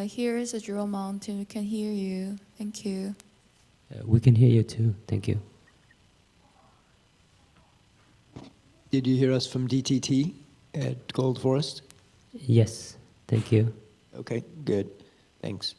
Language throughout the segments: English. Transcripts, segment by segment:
here is a Jewel Mountain. We can hear you. Thank you. We can hear you too. Thank you. Did you hear us from DTT at Gold Forest? Yes, thank you. Okay, good. Thanks.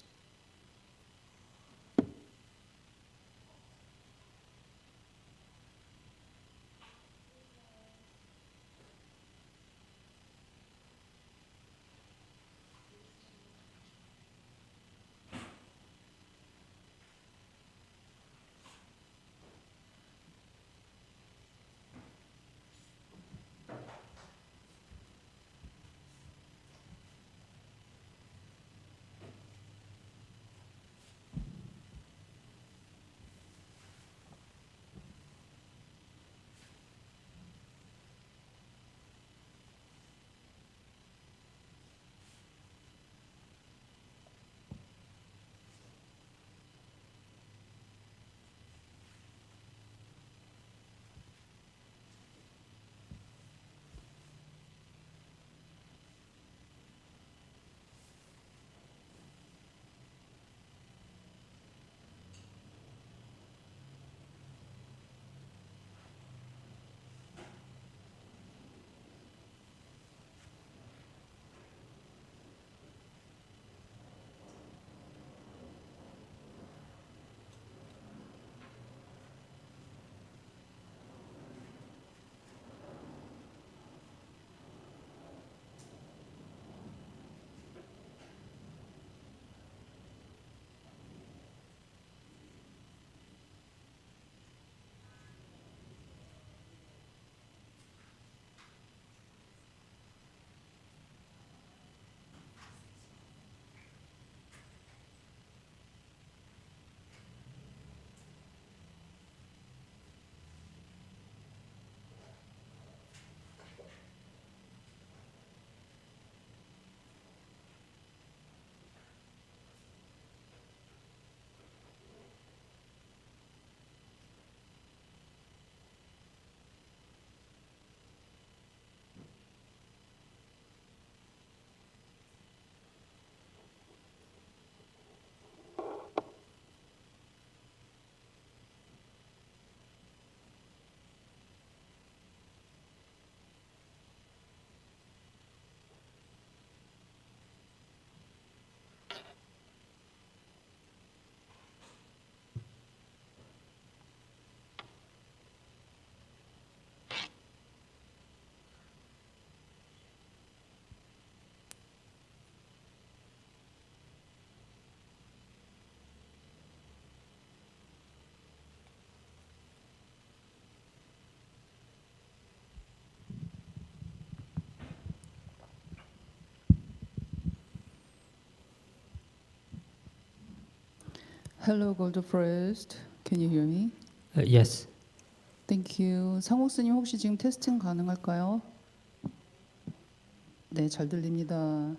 Hello, Gold Forest. Can you hear me? Yes. Thank you. 상옥스님 혹시 지금 테스팅 가능할까요? 네, 잘 들립니다.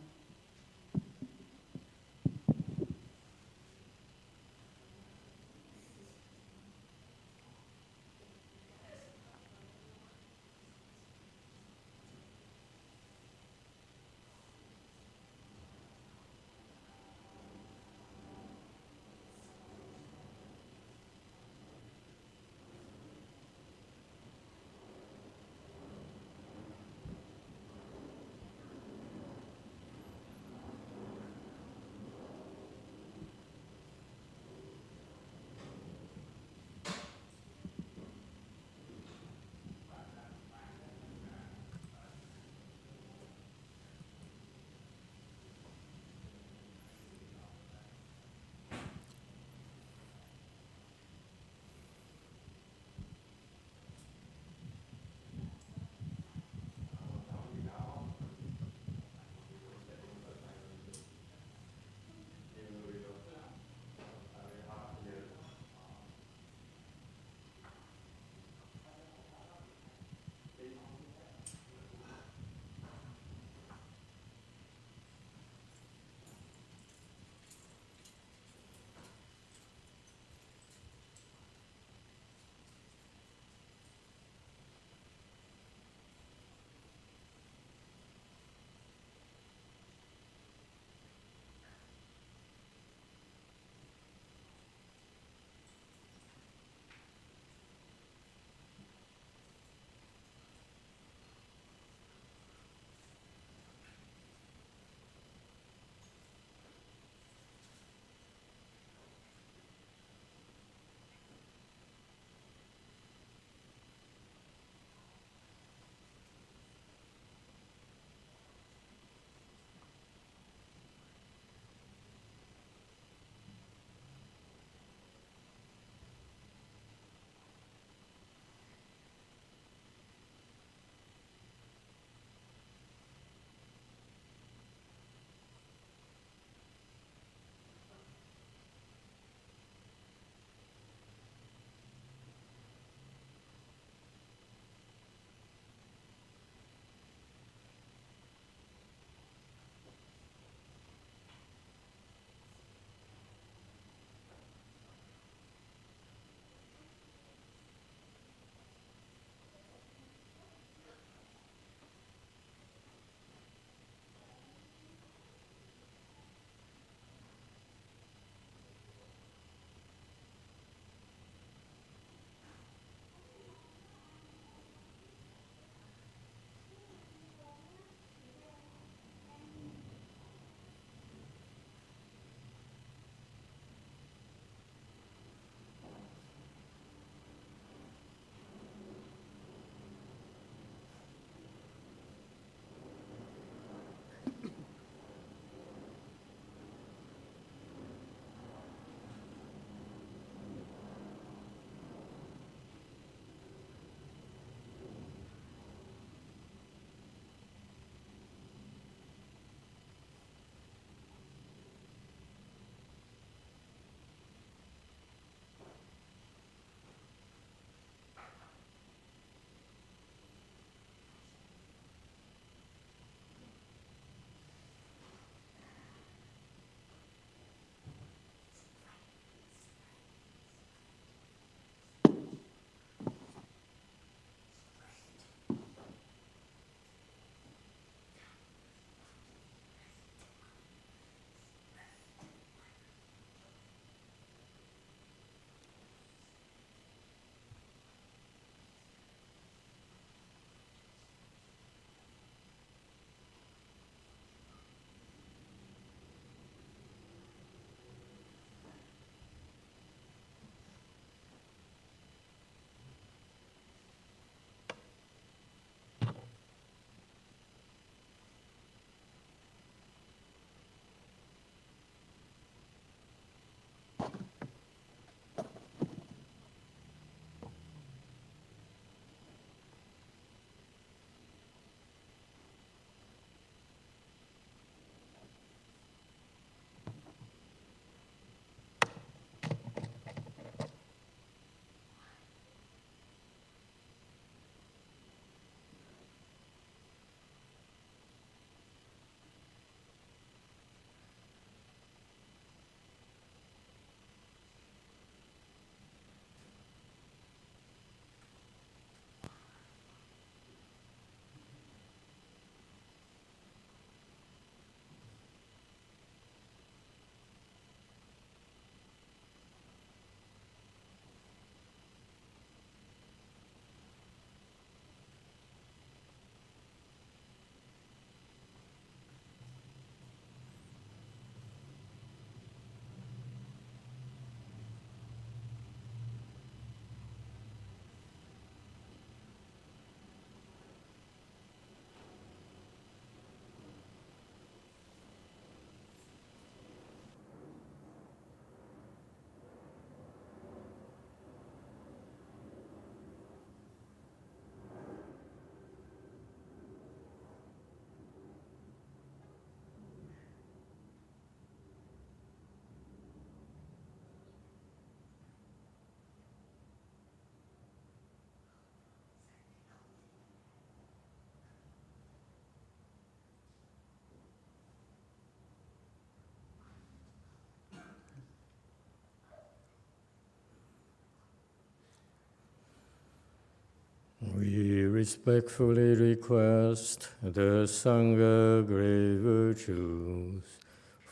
respectfully request the Sangha great virtues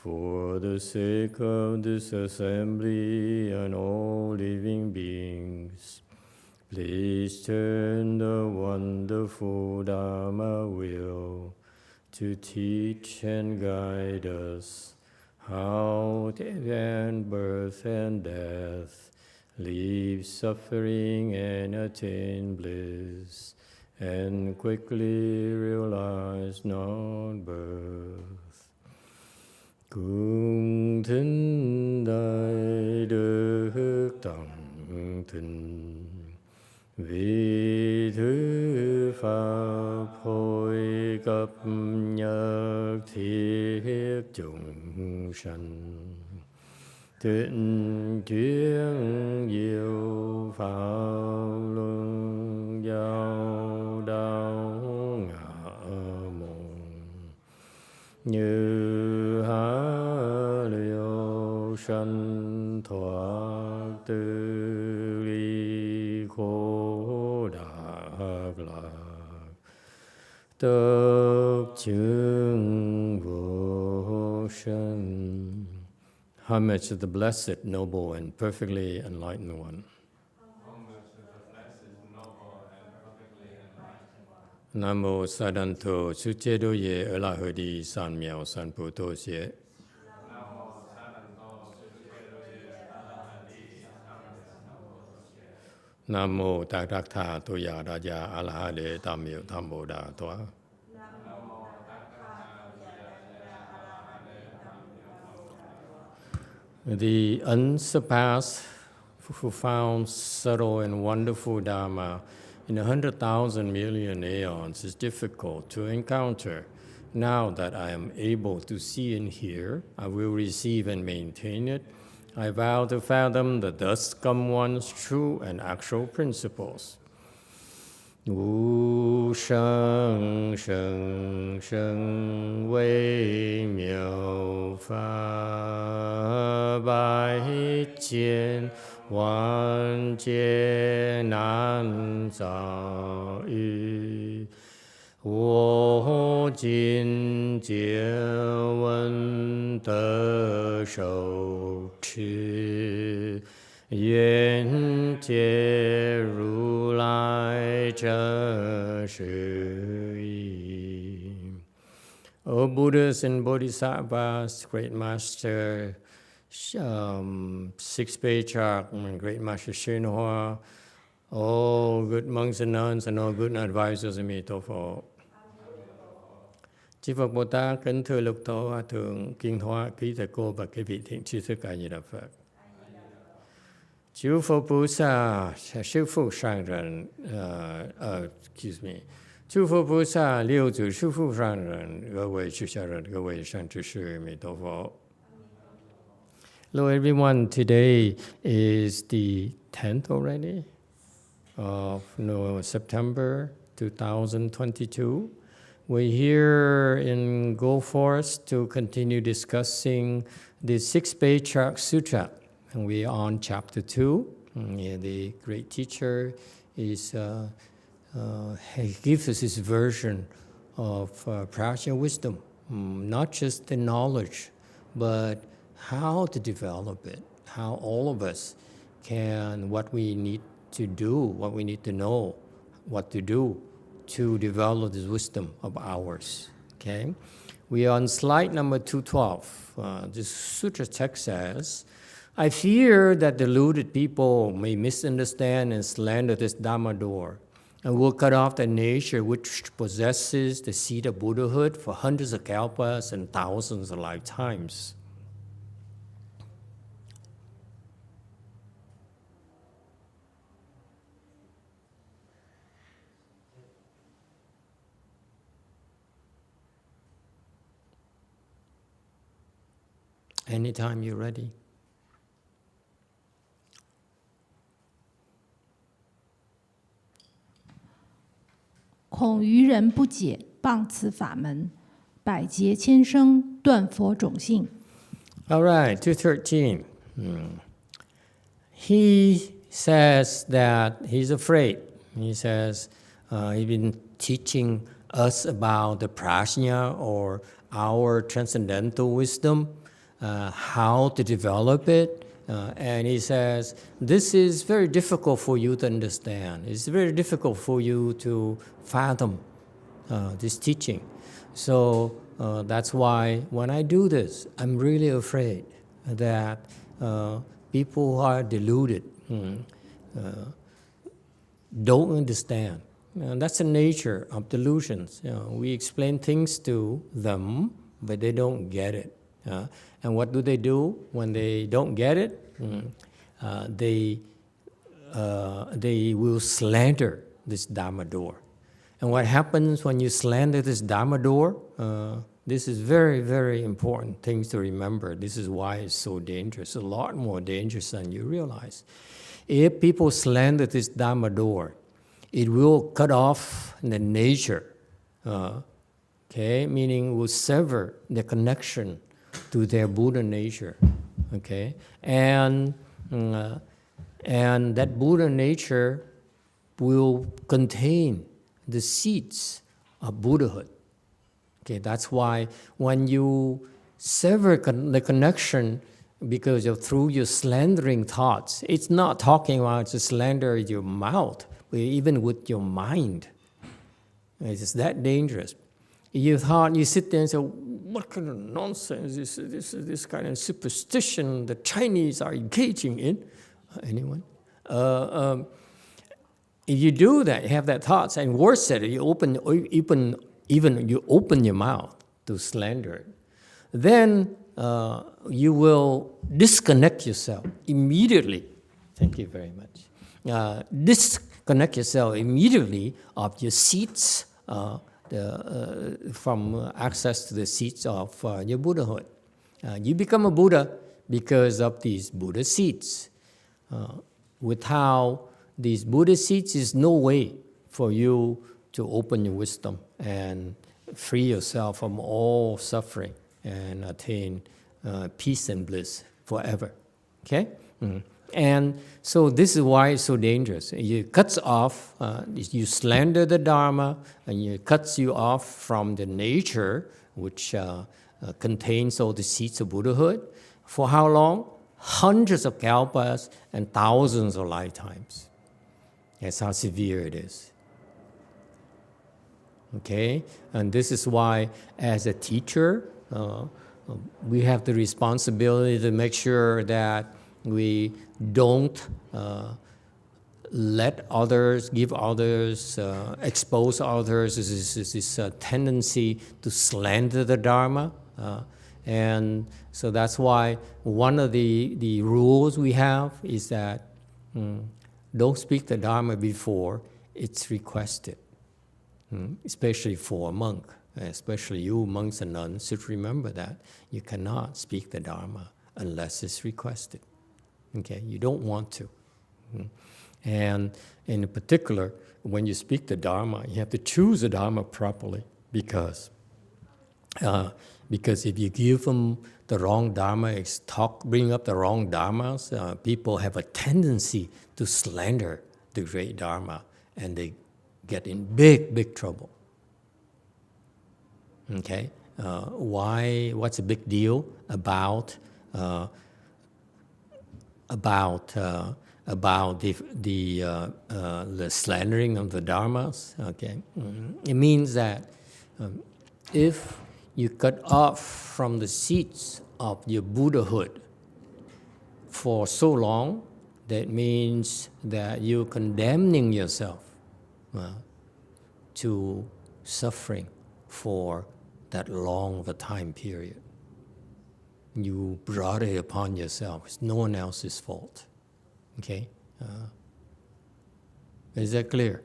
for the sake of this assembly and all living beings. Please turn the wonderful Dharma wheel to teach and guide us how to end birth and death, leave suffering and attain bliss, and quickly realize non-birth. Cung thính đại đức tặng thính, vì thứ pháp hội cập nhật thiết chúng sanh, thịnh chuyên diệu pháp luân giao đạo ngã môn, như há liêu sanh thoát tư ly khổ đắc lạc, tất chứng vô sanh. Homage to the Blessed, Noble, and Perfectly Enlightened One. Nam mô Sa Đan Thô Su Chế Đô Ye Ở La Hơ Đi San Miao San Pu Tô Xie. Nam mô Tát Đắc Tha Tô Ya Đa Ya A La Ha Đế Tam Miệu Tham Bồ Đà Toa. The unsurpassed, profound, subtle, and wonderful Dharma in 100,000 million aeons is difficult to encounter. Now that I am able to see and hear, I will receive and maintain it. I vow to fathom the thus come one's true and actual principles. Wu sheng sheng sheng wei miao fa bai jian wan jie nan zao yu wo jin jie wen de shou chi Yuan Jie Ru Lai Zhe Shi Yi. O Buddhas and Bodhisattvas, Great Master, Sixth Patriarch, Great Master YongHua, all good monks and nuns, and all good advisors in Emitofuo. Chư Phật Bồ Tát, kính thưa Lục Tổ Hòa Thượng, Kiên Thoa, quý thầy cô và quý vị thiện tri thức A Di Đà Phật. Chư Phật Bồ Tát, sư phụ sang人, excuse me, 诸佛菩萨六祖师父上人，各位出家人，各位善知识，阿弥陀佛。Hello everyone, today is the 10th already of September 2022. We're here in Gold Forest to continue discussing the Sixth Patriarch Sutra. And we are on chapter 2. The great teacher is he gives us his version of practical wisdom, not just the knowledge, but how to develop it, how all of us can, what we need to do, what we need to know, what to do to develop this wisdom of ours. Okay? We are on slide number 212. This sutra text says, I fear that deluded people may misunderstand and slander this Dharma door, and will cut off the nature which possesses the seed of Buddhahood for hundreds of kalpas and thousands of lifetimes. Anytime you're ready. 恐愚人不解，谤此法门，百劫千生，断佛种性。 All right, 213. He says that he's afraid. He says, He's been teaching us about the prajna, or our transcendental wisdom, how to develop it. And he says, this is very difficult for you to understand. It's very difficult for you to fathom this teaching. So that's why when I do this, I'm really afraid that people who are deluded don't understand. That's the nature of delusions. We explain things to them, but they don't get it. And what do they do when they don't get it? They will slander this Dharma door. And what happens when you slander this Dharma door? This is very, very important things to remember. This is why it's so dangerous, a lot more dangerous than you realize. If people slander this Dharma door, it will cut off the nature, meaning will sever the connection to their Buddha nature, and that Buddha nature will contain the seeds of Buddhahood. That's why when you sever the connection because of through your slandering thoughts, it's not talking about to slander with your mouth, but even with your mind. It's that dangerous. You sit there and say, what kind of nonsense is this kind of superstition the Chinese are engaging in? Anyone? If you do that, you have that thoughts, and worse said, you open your mouth to slander it, then you will disconnect yourself immediately. Thank you very much. Disconnect yourself immediately of your seats, from access to the seats of your Buddhahood. You become a Buddha because of these Buddha seats. Without these Buddha seats, is no way for you to open your wisdom and free yourself from all suffering and attain peace and bliss forever. And so this is why it's so dangerous. It cuts off, you slander the Dharma, and it cuts you off from the nature which contains all the seeds of Buddhahood. For how long? Hundreds of kalpas and thousands of lifetimes. That's how severe it is. And this is why, as a teacher, we have the responsibility to make sure that we don't let others, give others, expose others. This tendency to slander the Dharma. And so that's why one of the rules we have is that don't speak the Dharma before it's requested, especially for a monk. Especially you monks and nuns should remember that. You cannot speak the Dharma unless it's requested. You don't want to. And in particular, when you speak the Dharma, you have to choose the Dharma properly, because if you give them the wrong Dharma, bring up the wrong Dharmas, people have a tendency to slander the great Dharma, and they get in big, big trouble. Why? What's the big deal about the slandering of the Dharmas? It means that if you cut off from the seats of your Buddhahood for so long, that means that you're condemning yourself to suffering for that long of a time period. You brought it upon yourself. It's no one else's fault. Is that clear?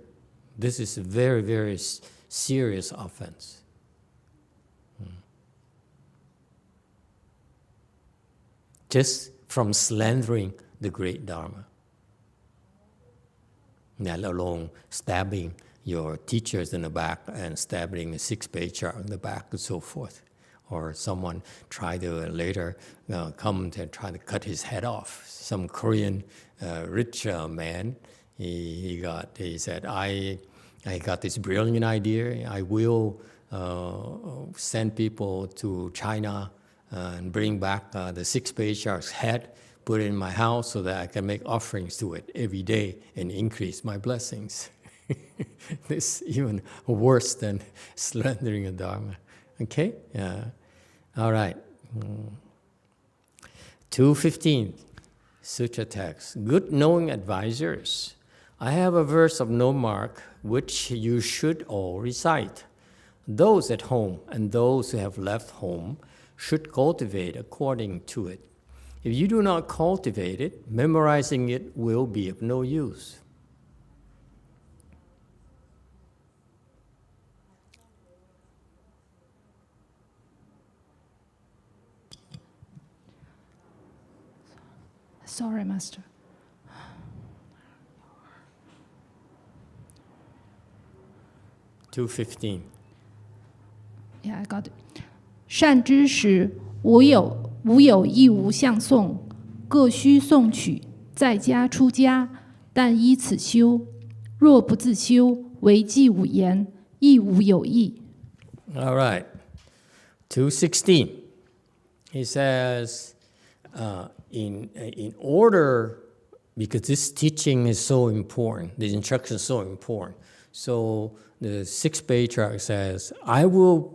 This is a very, very serious offense. Just from slandering the great Dharma. Let alone stabbing your teachers in the back and stabbing a 6 patriarch in the back and so forth. Or someone tried to later come to try to cut his head off. Some Korean rich man, he said, I I got this brilliant idea. I will send people to China and bring back the 6 patriarchs' head, put it in my house so that I can make offerings to it every day and increase my blessings. This is even worse than slandering a Dharma. Okay? All right. 215, Sutra text. Good knowing advisors. I have a verse of no mark which you should all recite. Those at home and those who have left home should cultivate according to it. If you do not cultivate it, memorizing it will be of no use. Sorry, Master. 215. Yeah, I got it. 善知识无有亦无相诵，各须诵取，在家出家，但依此修。若不自修，违纪无言，亦无有益。 All right. 216. He says, in order, because this teaching is so important, the instruction is so important, so the 6 patriarch says, I will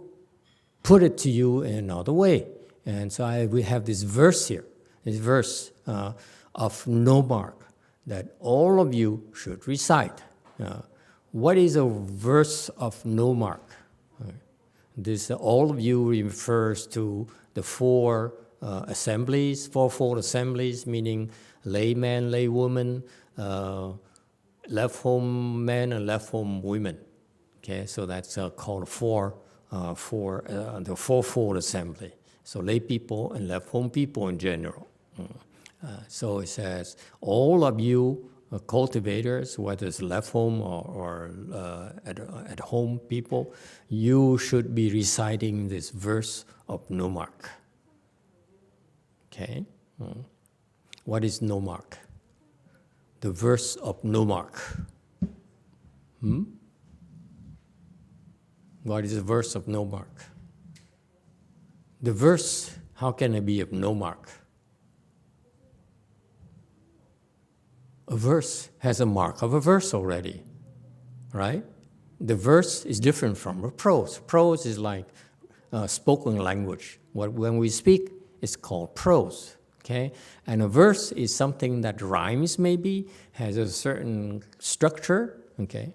put it to you in another way. And so we have this verse here, this verse of no mark, that all of you should recite. What is a verse of no mark? This all of you refers to the 4 assemblies, fourfold assemblies, meaning layman, laywoman, left home men and left home women. Okay, so that's called the fourfold assembly. So lay people and left home people in general. So it says, all of you cultivators, whether it's left home or at home people, you should be reciting this verse of no mark. Okay? What is no mark? The verse of no mark. What is the verse of no mark? The verse, how can it be of no mark? A verse has a mark of a verse already, right? The verse is different from a prose. Prose is like spoken language. When we speak, it's called prose, okay? And a verse is something that rhymes maybe, has a certain structure, okay?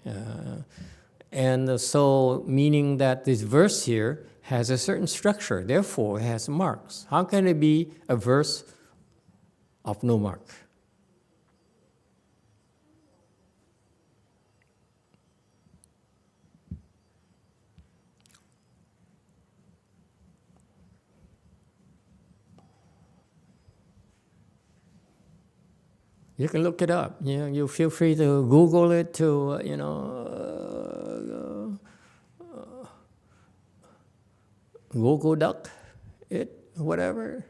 And so meaning that this verse here has a certain structure, therefore it has marks. How can it be a verse of no mark? You can look it up. You know, you feel free to Google it, to Google duck it, whatever.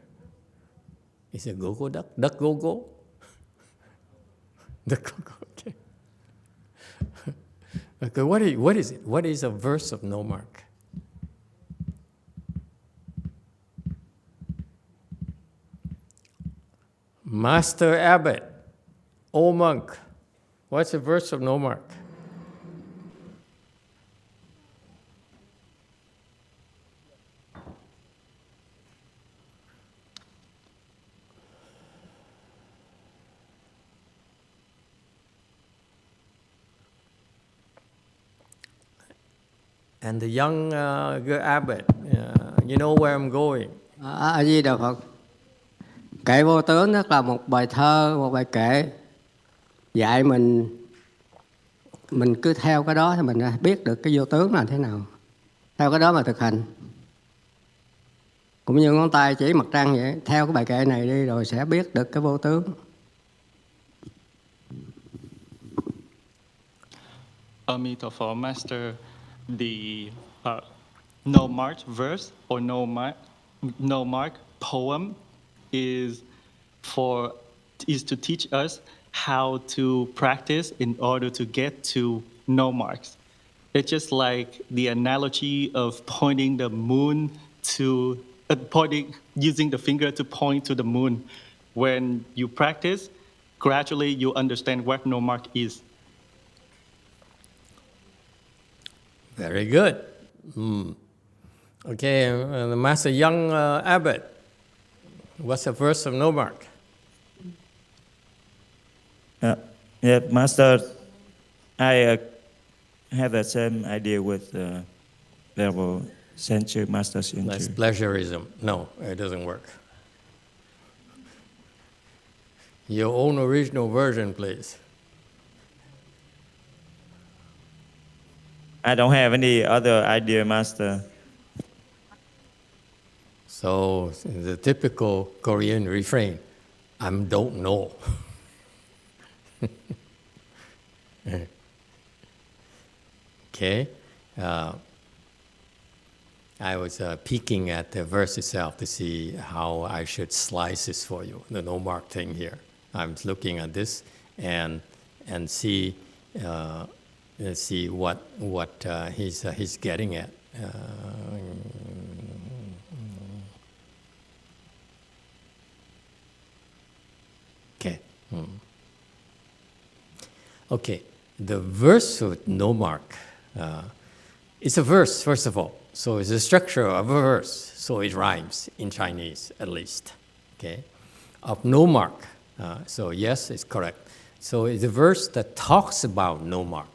Is it Google duck? Duck Google? Duck Google. Okay. Okay. What is it? What is a verse of no mark? Master Abbot. Old monk, what's the verse of no mark? And the young abbot, you know where I'm going. A Di Đà Phật. Kệ vô tướng đó là một bài thơ, một bài kệ dạy mình cứ theo cái đó thì mình biết được cái vô tướng là thế nào. Theo cái đó mà thực hành. Cũng như ngón tay chỉ mặt trăng vậy, theo cái bài kệ này đi rồi sẽ biết được cái vô tướng. Emitofuo, Master, the no mark verse or no mark poem is to teach us how to practice in order to get to no marks. It's just like the analogy of pointing the moon to using the finger to point to the moon. When you practice, gradually you understand what no mark is. Very good. Okay, the Master Young Abbot, what's the verse of no mark? Yeah, Master, I have the same idea with Venerable Senchu, Master Senchu. That's plagiarism. No, it doesn't work. Your own original version, please. I don't have any other idea, Master. So the typical Korean refrain, I don't know. Okay. I was peeking at the verse itself to see how I should slice this for you, the no mark thing here. I'm looking at this and see what he's getting at. Okay. Okay. The verse with no mark. It's a verse, first of all. So it's the structure of a verse. So it rhymes in Chinese, at least. Okay. Of no mark. So yes, it's correct. So it's a verse that talks about no mark.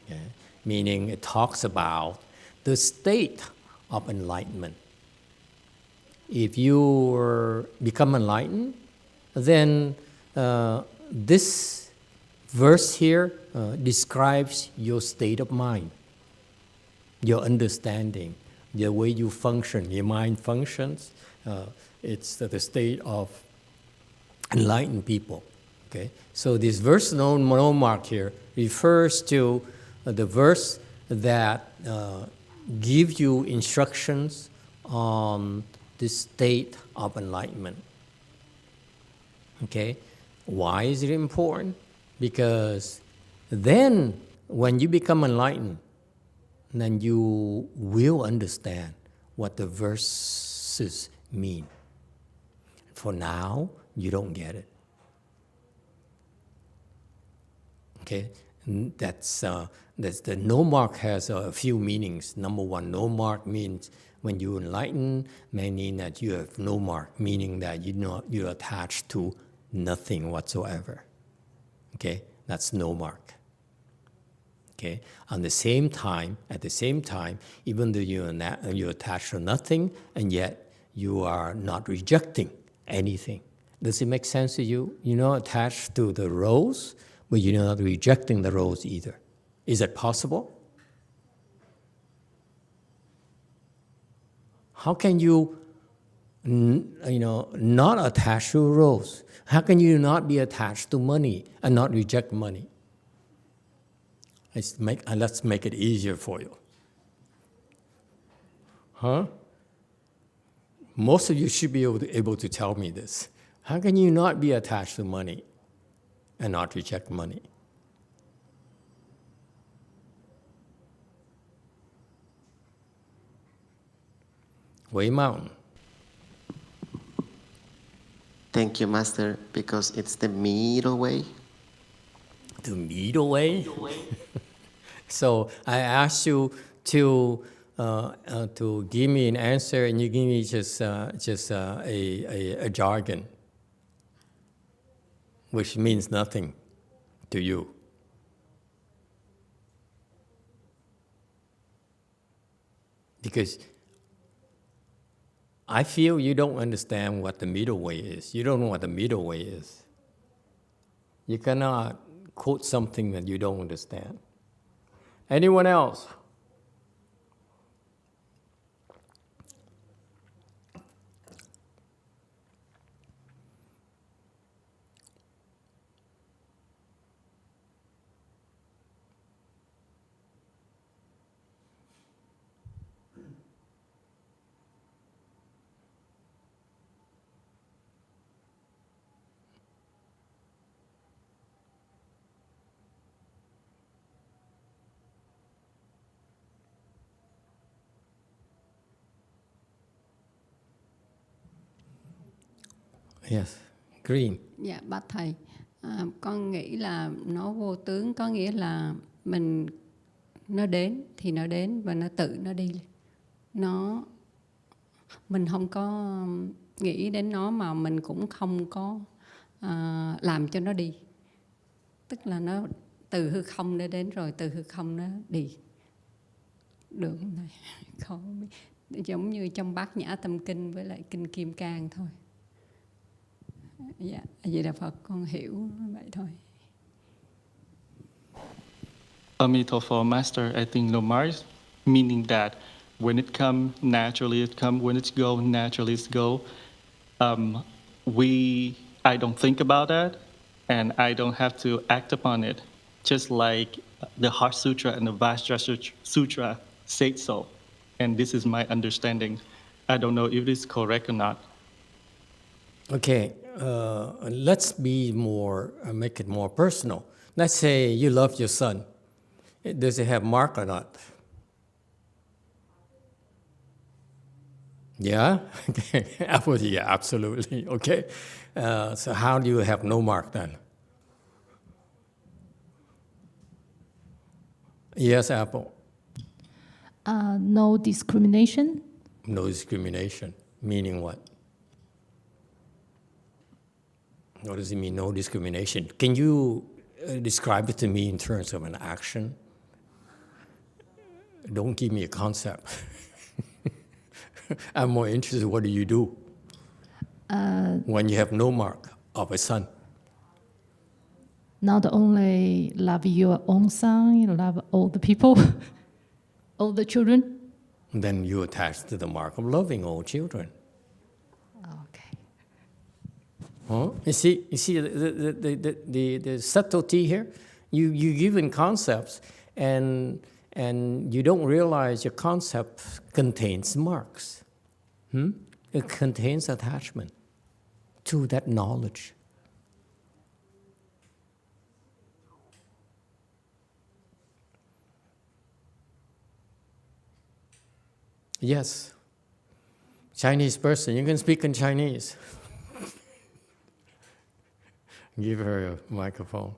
Okay? Meaning it talks about the state of enlightenment. If you become enlightened, then this verse here describes your state of mind, your understanding, the way you function, your mind functions. It's the state of enlightened people. Okay, so this verse no mark here refers to the verse that gives you instructions on the state of enlightenment. Okay, why is it important? Because then when you become enlightened, then you will understand what the verses mean. For now, you don't get it. Okay, that's the no mark has a few meanings. Number one, no mark means when you enlighten, meaning that you have no mark, meaning that you're attached to nothing whatsoever. Okay, that's no mark. Okay, at the same time, even though you're attached to nothing, and yet you are not rejecting anything. Does it make sense to you? You're not attached to the rose, but you're not rejecting the rose either. Is it possible? How can you, not attach to a rose? How can you not be attached to money and not reject money? Let's make it easier for you. Huh? Most of you should be able to tell me this. How can you not be attached to money and not reject money? Wei Mountain. Thank you, Master, because it's the middle way. The middle way? So I asked you to give me an answer, and you give me just a jargon, which means nothing to you. Because I feel you don't understand what the middle way is. You don't know what the middle way is. You cannot quote something that you don't understand. Anyone else? Yes. Green. Dạ, bạch thầy, con nghĩ là nó vô tướng, có nghĩa là nó đến thì nó đến và nó tự nó đi. Mình không có nghĩ đến nó mà mình cũng không có làm cho nó đi. Tức là nó từ hư không nó đến rồi từ hư không nó đi. Được không thầy? Không biết. Giống như trong Bát Nhã Tâm Kinh với lại Kinh Kim Cang thôi. Dạ, vậy là Phật con hiểu vậy thôi. Emitofuo, Master, I think no Mars, meaning that when it comes, naturally it comes. When it's go, naturally it's go. I don't think about that, and I don't have to act upon it. Just like the Heart Sutra and the Vajra Sutra say so. And this is my understanding. I don't know if it's correct or not. Okay, let's be more, make it more personal. Let's say you love your son. Does it have mark or not? Yeah? Okay. Yeah, absolutely. Okay. So how do you have no mark then? Yes, Apple. No discrimination. No discrimination. Meaning what? What does it mean, no discrimination? Can you describe it to me in terms of an action? Don't give me a concept. I'm more interested in what do you do when you have no mark of a son? Not only love your own son, you love all the people, all the children. Then you attach to the mark of loving all children. Okay. Huh? You see the subtlety here? You give in concepts and you don't realize your concept contains marks. It contains attachment to that knowledge. Yes. Chinese person, you can speak in Chinese. Give her a microphone.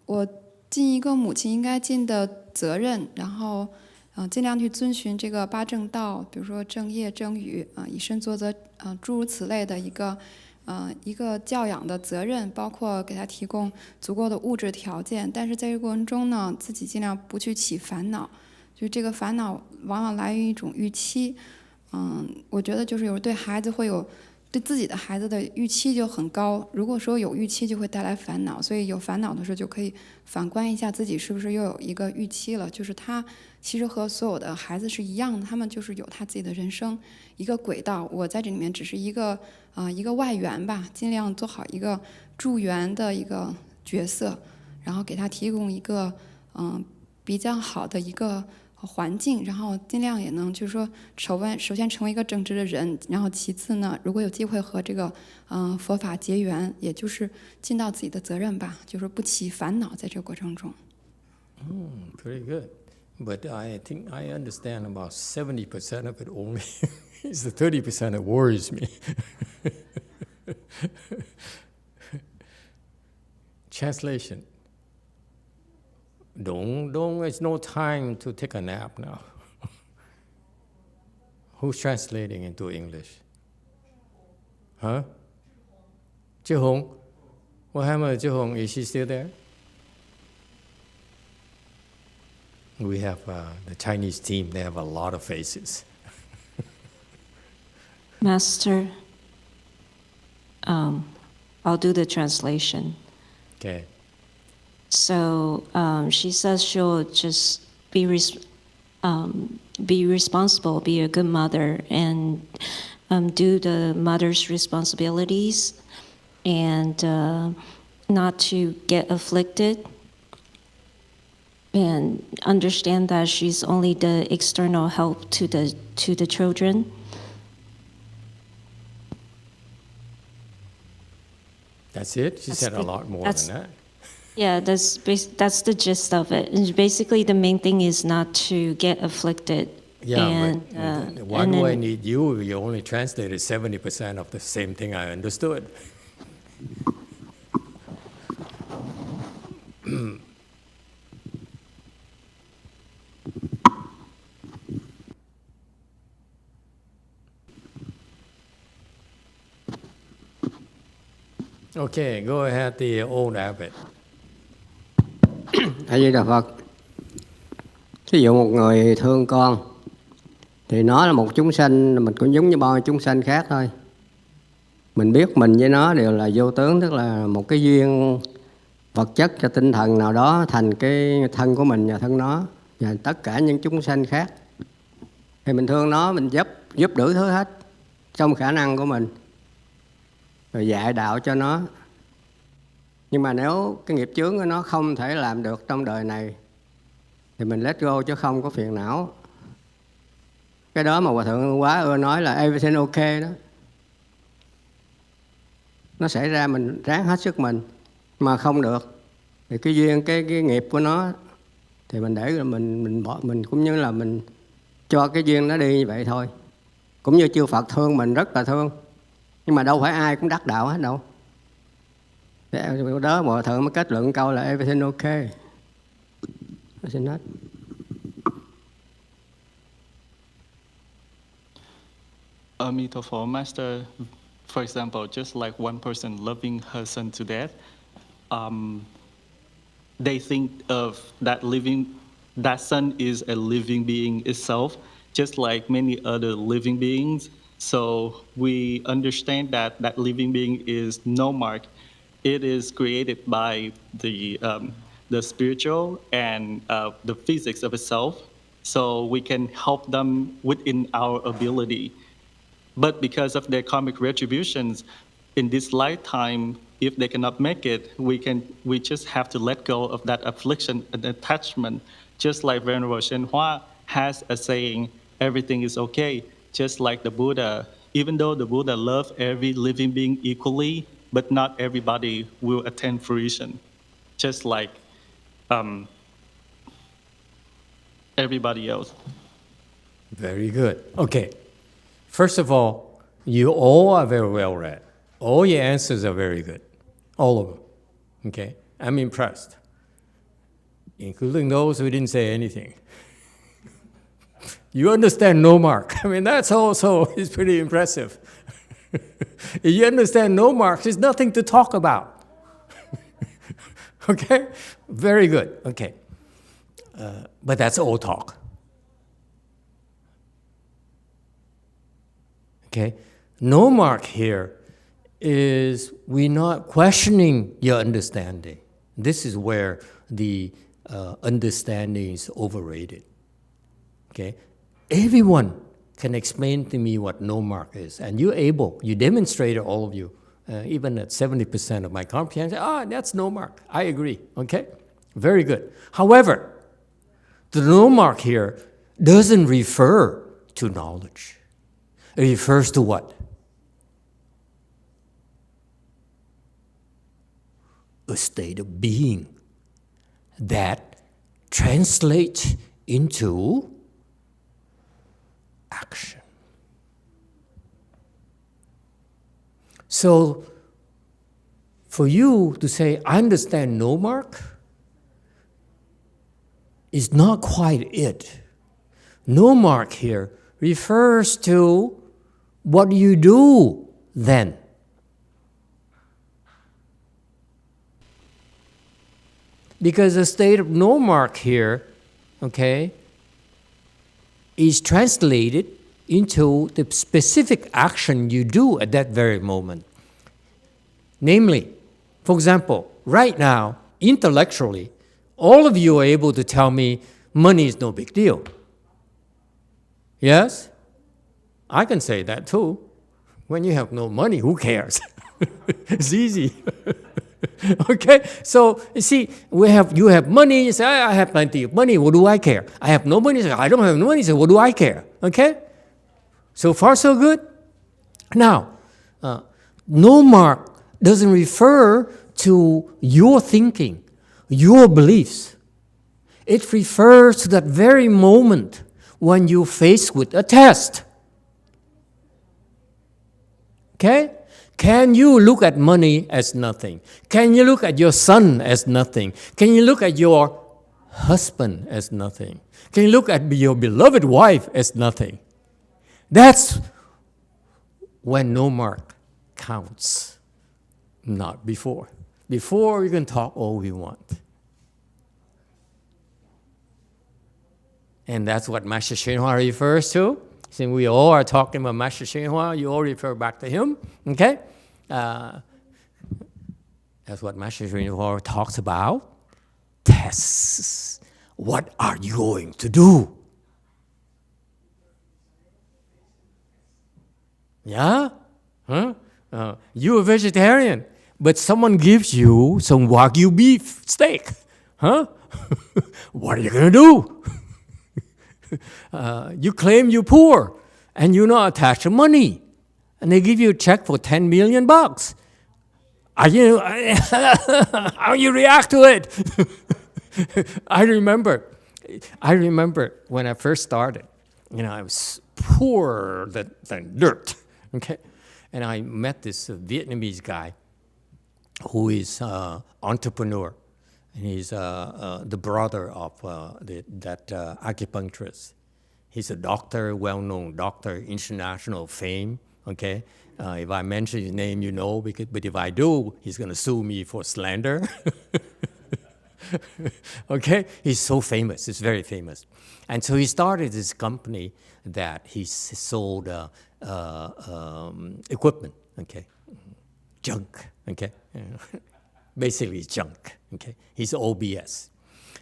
我尽一个母亲应该尽的责任，然后尽量去遵循这个八正道，比如说正业、正语以身作则诸如此类的一个教养的责任，包括给他提供足够的物质条件。但是在这个过程中呢，自己尽量不去起烦恼，就是这个烦恼往往来源于一种预期。我觉得就是有对孩子会有。对自己的孩子的预期就很高，如果说有预期就会带来烦恼，所以有烦恼的时候就可以反观一下自己是不是又有一个预期了，就是他其实和所有的孩子是一样的，他们就是有他自己的人生一个轨道，我在这里面只是一个外援吧，尽量做好一个助缘的一个角色，然后给他提供一个比较好的一个环境，然后尽量也能就是说首先成为一个正直的人，然后其次呢，如果有机会和这个佛法结缘，也就是尽到自己的责任吧，就是不起烦恼在这个过程中。Pretty good. But I think I understand about 70% of it only. It's the 30% that worries me. Translation. Don't, it's no time to take a nap now. Who's translating into English? Huh? Zhihong? What happened to Zhihong? Is she still there? We have the Chinese team, they have a lot of faces. Master, I'll do the translation. Okay. So she says she'll just be responsible, be a good mother, and do the mother's responsibilities, and not to get afflicted, and understand that she's only the external help to the children. That's it? She said a lot more than that. Yeah, that's the gist of it. And basically, the main thing is not to get afflicted. Yeah, and, but why do I need you? You only translated 70% of the same thing I understood. Okay, go ahead, the old abbot. A Di Đà Phật. Ví dụ một người thương con thì nó là một chúng sanh, mình cũng giống như bao chúng sanh khác thôi. Mình biết mình với nó đều là vô tướng, tức là một cái duyên vật chất cho tinh thần nào đó thành cái thân của mình và thân nó và tất cả những chúng sanh khác. Thì mình thương nó, mình giúp đủ thứ hết trong khả năng của mình, rồi dạy đạo cho nó. Nhưng mà nếu cái nghiệp chướng của nó không thể làm được trong đời này thì mình let go chứ không có phiền não. Cái đó mà Hòa Thượng quá ưa nói là everything okay đó. Nó xảy ra mình ráng hết sức mình mà không được thì cái duyên cái nghiệp của nó thì mình để mình bỏ, mình cũng như là mình cho cái duyên nó đi như vậy thôi. Cũng như chư Phật thương mình rất là thương, nhưng mà đâu phải ai cũng đắc đạo hết đâu. Đó Hòa Thượng mới kết luận câu là everything okay. Xin hết. Emitofuo, Master, for example, just like one person loving her son to death, they think of that son is a living being itself, just like many other living beings. So we understand that that living being is no mark. It is created by the spiritual and the physics of itself. So we can help them within our ability. But because of their karmic retributions in this lifetime, if they cannot make it, we just have to let go of that affliction and attachment. Just like Venerable YongHua has a saying, everything is okay. Just like the Buddha, even though the Buddha loved every living being equally, but not everybody will attain fruition. Just like everybody else. Very good. Okay. First of all, you all are very well read. All your answers are very good. All of them. Okay? I'm impressed. Including those who didn't say anything. You understand no mark. I mean, that's also is pretty impressive. If you understand no marks, there's nothing to talk about. Okay? Very good. Okay. But that's all talk. Okay? No mark here is we're not questioning your understanding. This is where the understanding is overrated. Okay? Everyone can explain to me what no mark is, and you're able, you demonstrated, all of you, even at 70% of my comprehension, that's no mark. I agree, okay? Very good. However, the no mark here doesn't refer to knowledge. It refers to what? A state of being that translates into action. So, for you to say, I understand no mark, is not quite it. No mark here refers to what you do then. Because the state of no mark here, okay, is translated into the specific action you do at that very moment. Namely, for example, right now, intellectually, all of you are able to tell me money is no big deal. Yes? I can say that too. When you have no money, who cares? It's easy. Okay? So, you see, you have money, you say, I have plenty of money, what do I care? I have no money, you say, I don't have no money, so what do I care? Okay? So far, so good? Now, no mark doesn't refer to your thinking. your beliefs. It refers to that very moment when you're faced with a test. Okay? Can you look at money as nothing? Can you look at your son as nothing? Can you look at your husband as nothing? Can you look at your beloved wife as nothing? That's when no mark counts, not before. Before we can talk all we want. And that's what Master Hsuan refers to. Since we all are talking about Master Hsuan, you all refer back to him, okay? That's what Master Hsuan talks about. Tests. What are you going to do? Yeah? Huh? You're a vegetarian, but someone gives you some Wagyu beef steak. Huh? What are you going to do? You claim you're poor, and you're not attached to money. And they give you a check for $10 million. How you react to it? I remember when I first started, I was poorer than dirt, okay? And I met this Vietnamese guy who is an entrepreneur. And he's the brother of that acupuncturist. He's a doctor, well-known doctor, international fame, okay? If I mention his name, you know, but if I do, he's going to sue me for slander. Okay? He's so famous. He's very famous. And so he started this company that he sold equipment, okay? Junk, okay? Basically junk, okay? He's OBS.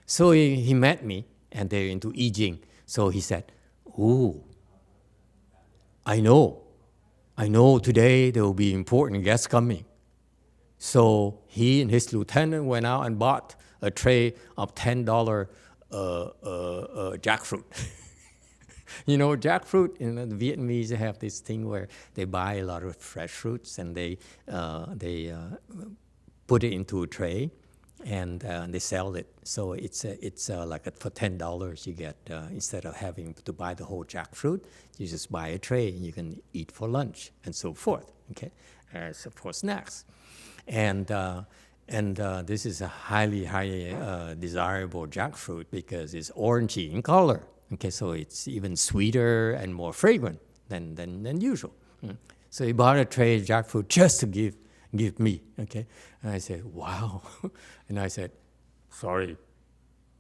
So he met me, and they're into I Ching. So he said, ooh, I know today there will be important guests coming. So he and his lieutenant went out and bought a tray of $10 jackfruit. You know, jackfruit, the Vietnamese have this thing where they buy a lot of fresh fruits and they put it into a tray and they sell it. So it's like for $10 you get, instead of having to buy the whole jackfruit, you just buy a tray and you can eat for lunch and so forth, okay, as for snacks. And this is a highly desirable jackfruit because it's orangey in color. Okay, so it's even sweeter and more fragrant than usual. So he bought a tray of jackfruit just to give me. Okay, and I said, wow. And I said, sorry,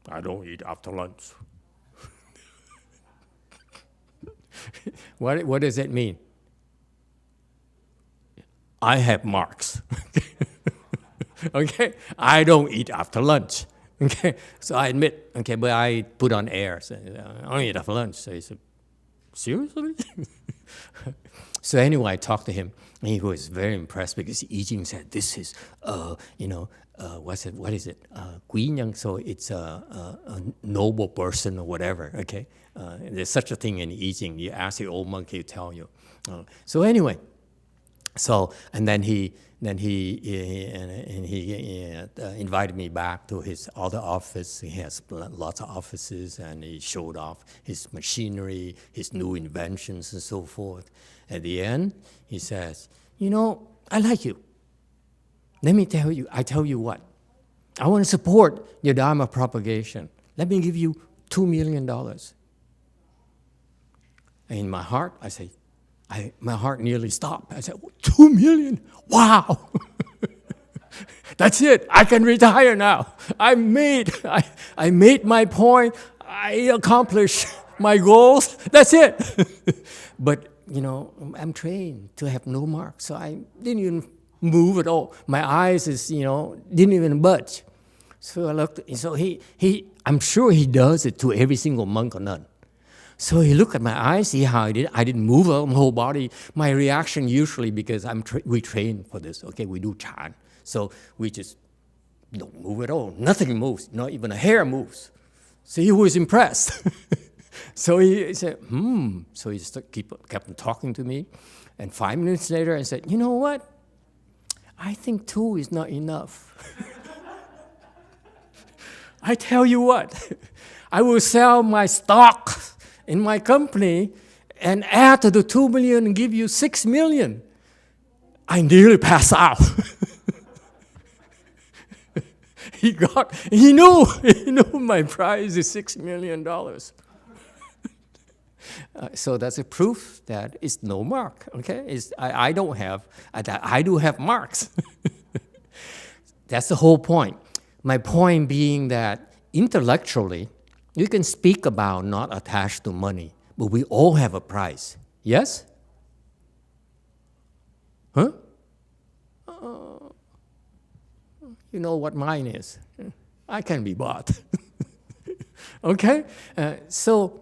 I don't eat after lunch. What does that mean? I have marks. Okay, I don't eat after lunch. Okay, so I admit, okay, but I put on air, so I don't eat after lunch. So he said, seriously? So anyway, I talked to him, and he was very impressed because I Ching said, this is, what is it? Quý nhân, so it's a noble person or whatever, okay? There's such a thing in I Ching. You ask the old monk, he'll tell you. So anyway, and then he invited me back to his other office. He has lots of offices, and he showed off his machinery, his new inventions, and so forth. At the end, he says, I like you. Let me tell you, I tell you what. I want to support your Dharma propagation. Let me give you $2 million. And in my heart, I say, my heart nearly stopped. I said, $2 million? Wow! That's it. I can retire now. I made my point. I accomplished my goals. That's it. But, I'm trained to have no marks, so I didn't even move at all. My eyes didn't even budge. So I looked, so I'm sure he does it to every single monk or nun. So he looked at my eyes, see how I did. I didn't move my whole body. My reaction usually, because we train for this, okay, we do Chan. So we just don't move at all. Nothing moves, not even a hair moves. So he was impressed. So he said, So he kept on talking to me. And 5 minutes later, I said, you know what? I think 2 is not enough. I tell you what, I will sell my stock in my company and add to the 2 million and give you 6 million. I nearly passed out. He knew my price is $6 million. So that's a proof that it's no mark, okay? I do have marks. That's the whole point. My point being that intellectually, you can speak about not attached to money, but we all have a price. Yes? Huh? You know what mine is. I can be bought. Okay? So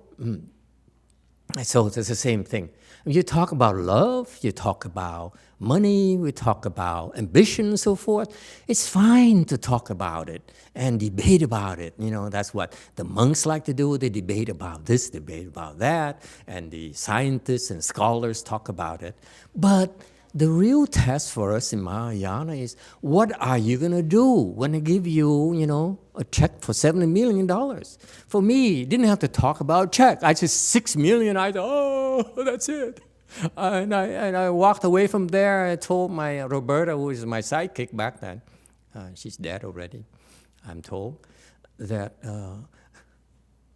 it's the same thing. You talk about love, you talk about money, we talk about ambition and so forth. It's fine to talk about it and debate about it. You know, that's what the monks like to do. They debate about this, debate about that, and the scientists and scholars talk about it. But the real test for us in Mahayana is, what are you going to do when I give you, a check for $70 million? For me, didn't have to talk about check. I just $6 million. I thought, oh, that's it. And I walked away from there. I told my Roberta, who is my sidekick back then, she's dead already, I'm told, that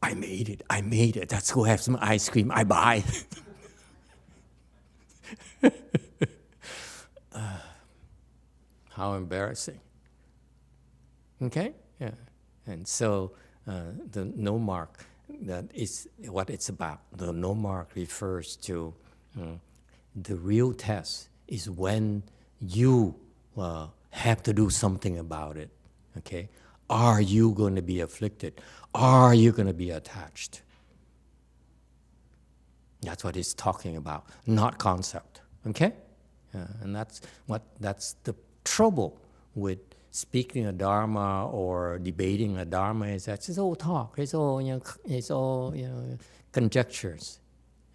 I made it. Let's go have some ice cream. I buy. How embarrassing. Okay? Yeah. And so the no mark, that is what it's about. The no mark refers to the real test is when you have to do something about it. Okay? Are you going to be afflicted? Are you going to be attached? That's what it's talking about, not concept. Okay? And that's the trouble with speaking a dharma or debating a dharma, is that it's all talk. It's all conjectures.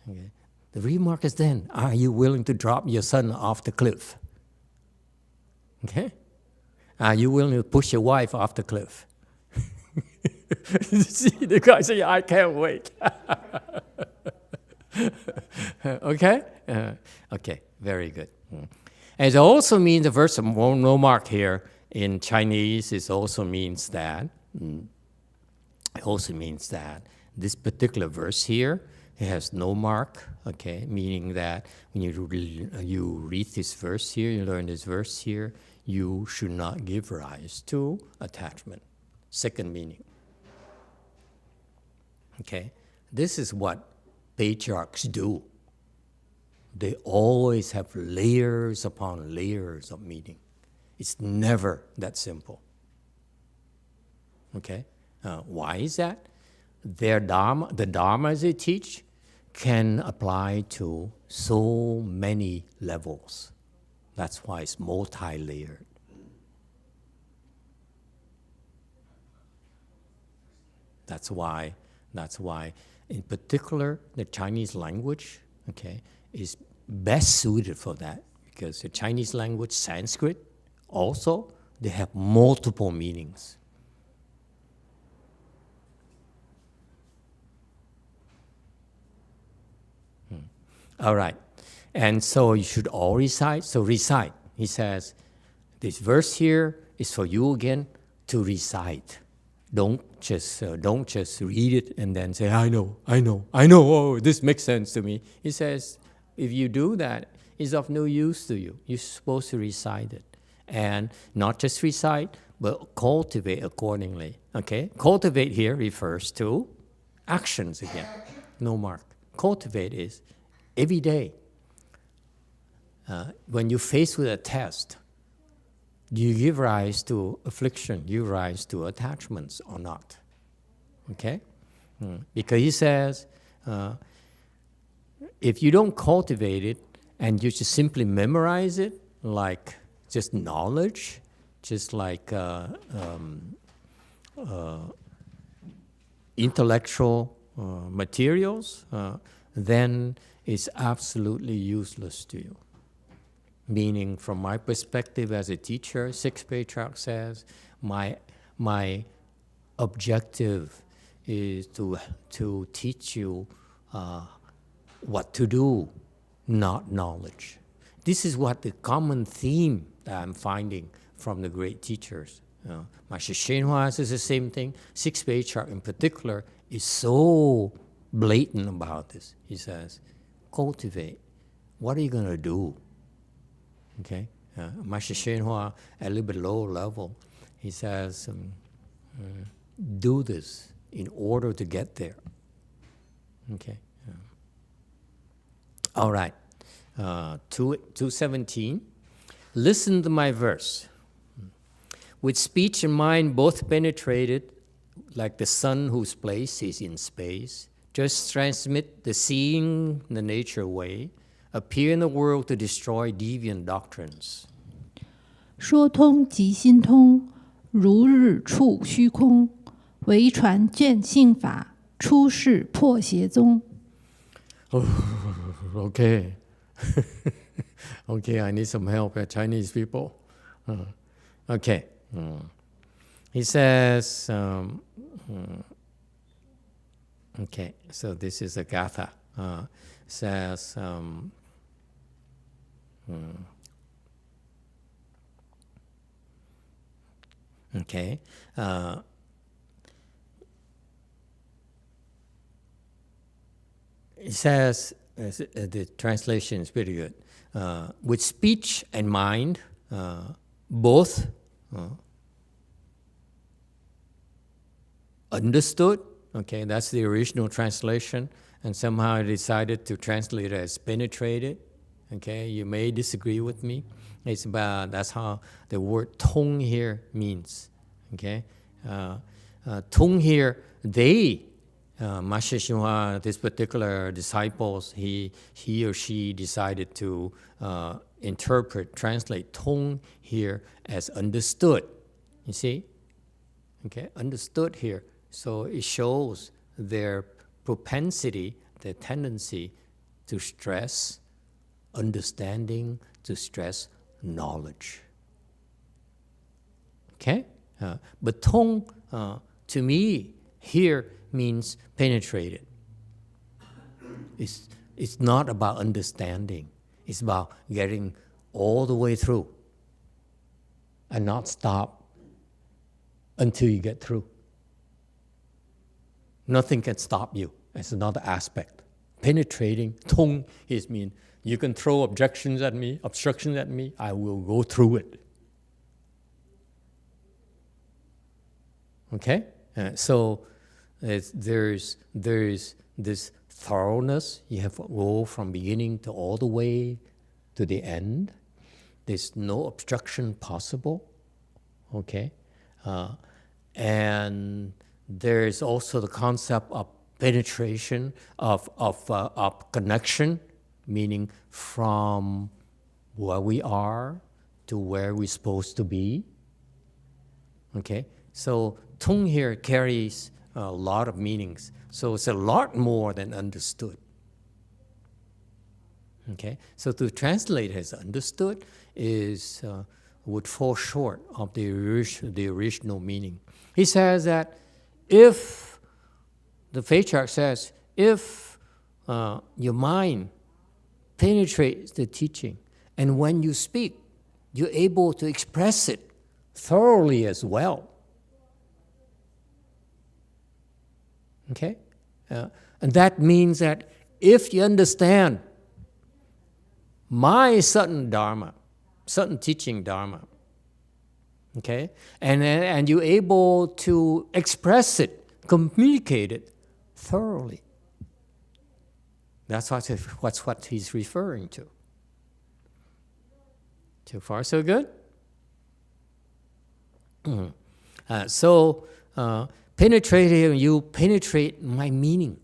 Okay? The remark is then: are you willing to drop your son off the cliff? Okay? Are you willing to push your wife off the cliff? See, the guy say, "I can't wait." Okay? Okay. Very good. It also means the verse of no mark here in Chinese. It also means that this particular verse here, it has no mark. Okay, meaning that when you read this verse here, you learn this verse here, you should not give rise to attachment. Second meaning. Okay, this is what patriarchs do. They always have layers upon layers of meaning. It's never that simple. Okay? Why is that? The Dharmas they teach can apply to so many levels. That's why it's multi-layered. That's why, in particular, the Chinese language, okay, is best suited for that, because the Chinese language, Sanskrit, also, they have multiple meanings. All right. And so you should all recite. So recite. He says, this verse here is for you again to recite. Don't just read it and then say, I know, oh, this makes sense to me. He says, if you do that, it's of no use to you. You're supposed to recite it. And not just recite, but cultivate accordingly. Okay? Cultivate here refers to actions again. No mark. Cultivate is every day. When you're faced with a test, do you give rise to affliction? Do you rise to attachments or not? Okay? Because he says, if you don't cultivate it and you just simply memorize it, like just knowledge, just like intellectual materials, then it's absolutely useless to you. Meaning, from my perspective as a teacher, Sixth Patriarch says, my objective is to teach you what to do, not knowledge. This is what the common theme that I'm finding from the great teachers. Master YongHua says the same thing. Sixth Patriarch in particular is so blatant about this. He says, cultivate. What are you going to do? Okay? Master YongHua, at a little bit lower level, he says, do this in order to get there. Okay? All right. 217. Listen to my verse. With speech and mind both penetrated, like the sun whose place is in space, just transmit the seeing the nature way, appear in the world to destroy deviant doctrines. 说通即心通，如日处虚空，唯传见性法，出世破邪宗。 Okay. Okay, I need some help, Chinese people. Okay. He says, okay, so this is a gatha. Says, okay. It says, the translation is pretty good. With speech and mind, both understood. Okay, that's the original translation. And somehow I decided to translate it as penetrated. Okay, you may disagree with me. It's about, that's how the word tong here means. Okay, tong here, they, Master YongHua, this particular disciples, he or she decided to translate tong here as understood. You see? Okay, understood here. So it shows their propensity, their tendency to stress understanding, to stress knowledge. Okay? But tong, to me, here means penetrated. It's not about understanding. It's about getting all the way through and not stop until you get through. Nothing can stop you. That's another aspect. Penetrating, tong, is mean you can throw obstructions at me, I will go through it. Okay? So there's this thoroughness. You have to go from beginning to all the way to the end. There's no obstruction possible. Okay? And there's also the concept of penetration, of connection, meaning from where we are to where we're supposed to be. Okay? So tong here carries a lot of meanings. So it's a lot more than understood. Okay? So to translate as understood would fall short of the original meaning. He says that if, the Patriarch says, if your mind penetrates the teaching, and when you speak, you're able to express it thoroughly as well. Okay? And that means that if you understand my certain Dharma, certain teaching Dharma, okay, and you're able to express it, communicate it thoroughly. That's what he's referring to. So far, so good? Penetrating, you penetrate my meaning.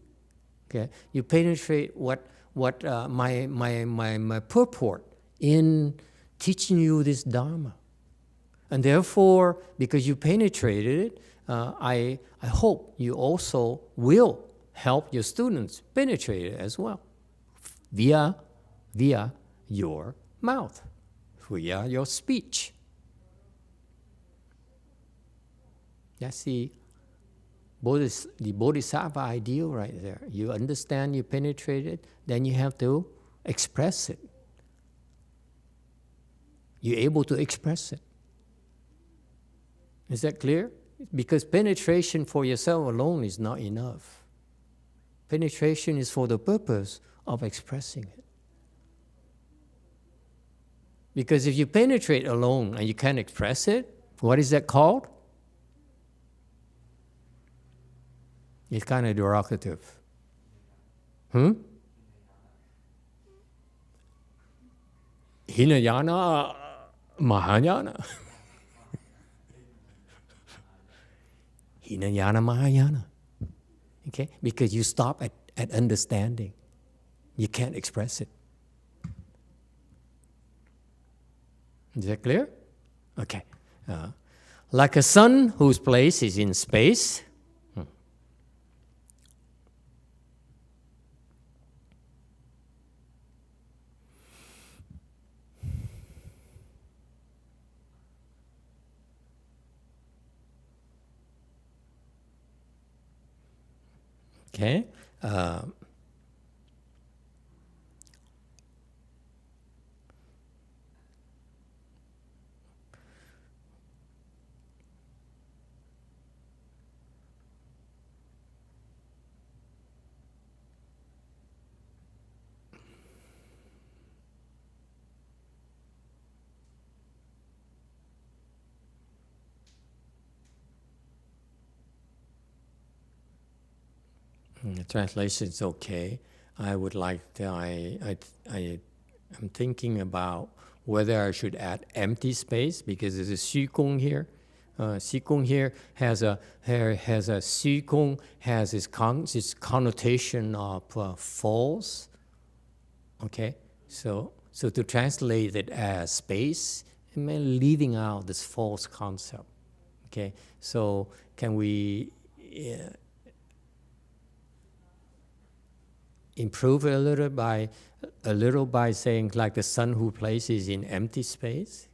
Okay, you penetrate what my purport in teaching you this Dharma, and therefore, because you penetrated it, I hope you also will help your students penetrate it as well, via your mouth, via your speech. That's the the bodhisattva ideal right there. You understand, you penetrate it, then you have to express it. You're able to express it. Is that clear? Because penetration for yourself alone is not enough. Penetration is for the purpose of expressing it. Because if you penetrate alone and you can't express it, what is that called? It's kind of derogative. Hinayana, Mahayana. Hinayana, Mahayana. Okay? Because you stop at understanding. You can't express it. Is that clear? Okay. Like a sun whose place is in space. Okay. The translation is okay. I would like to, I'm thinking about whether I should add empty space because there's a Xu Gong here. Xu Gong here has a Xu Gong has this connotation of false. Okay, so to translate it as space, it means leaving out this false concept. Okay, so can we improve it a little by saying like the sun who places in empty space?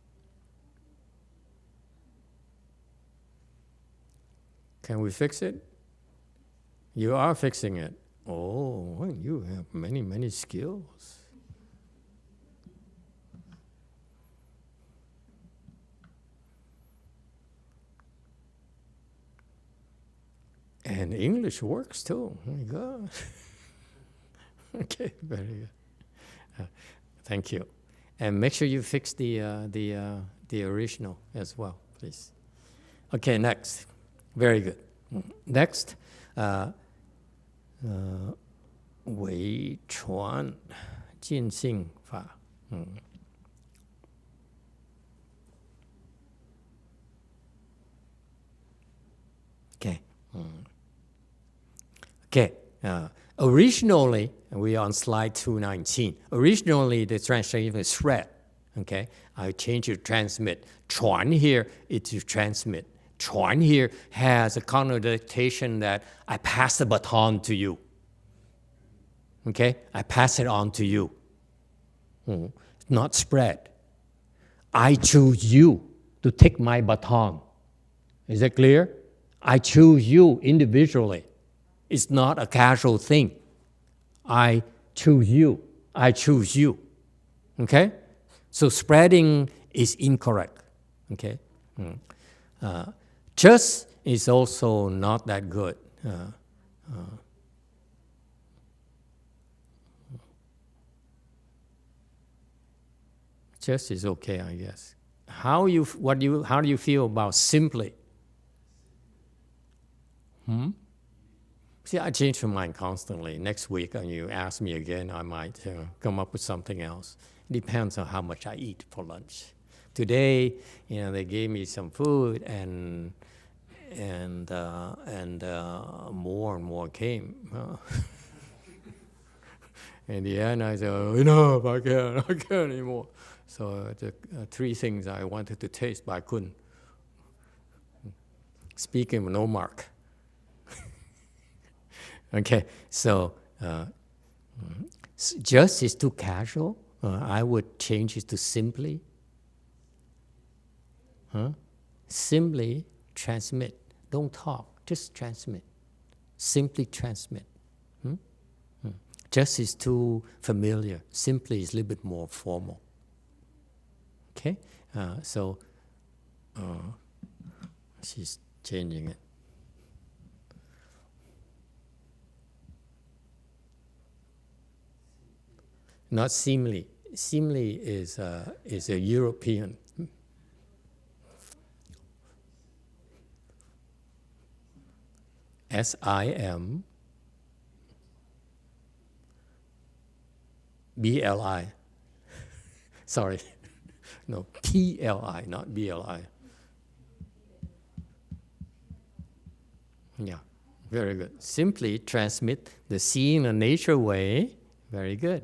Can we fix it? You are fixing it. Oh, you have many skills. And English works too. Oh my God. Okay, very good. Thank you. And make sure you fix the original as well, please. Okay, next. Very good. Next, Wei Chuan Jin Xing Fa. Okay. Okay. Originally, we are on slide 219. Originally, the translation is thread. Okay, I change it to transmit. Chuan here is to transmit. Chuan here has a connotation that I pass the baton to you. Okay, I pass it on to you. Not spread. I choose you to take my baton. Is that clear? I choose you individually. It's not a casual thing. I choose you. I choose you. Okay? So spreading is incorrect. Okay? Just is also not that good. Just is okay, I guess. How do you feel about simply? See, I change my mind constantly. Next week, when you ask me again, I might come up with something else. Depends on how much I eat for lunch. Today, they gave me some food, and more and more came. In the end, I said, enough, I can't anymore. So the three things I wanted to taste, but I couldn't. Speaking of no mark. Okay, so just is too casual. I would change it to simply. Simply transmit. Don't talk, just transmit. Simply transmit. Just is too familiar. Simply is a little bit more formal. Okay? So she's changing it. Not seemly. Seemly is a European. SIMBLI. Sorry. No, PLI, not BLI. Yeah, very good. Simply transmit the seeing a nature way. Very good.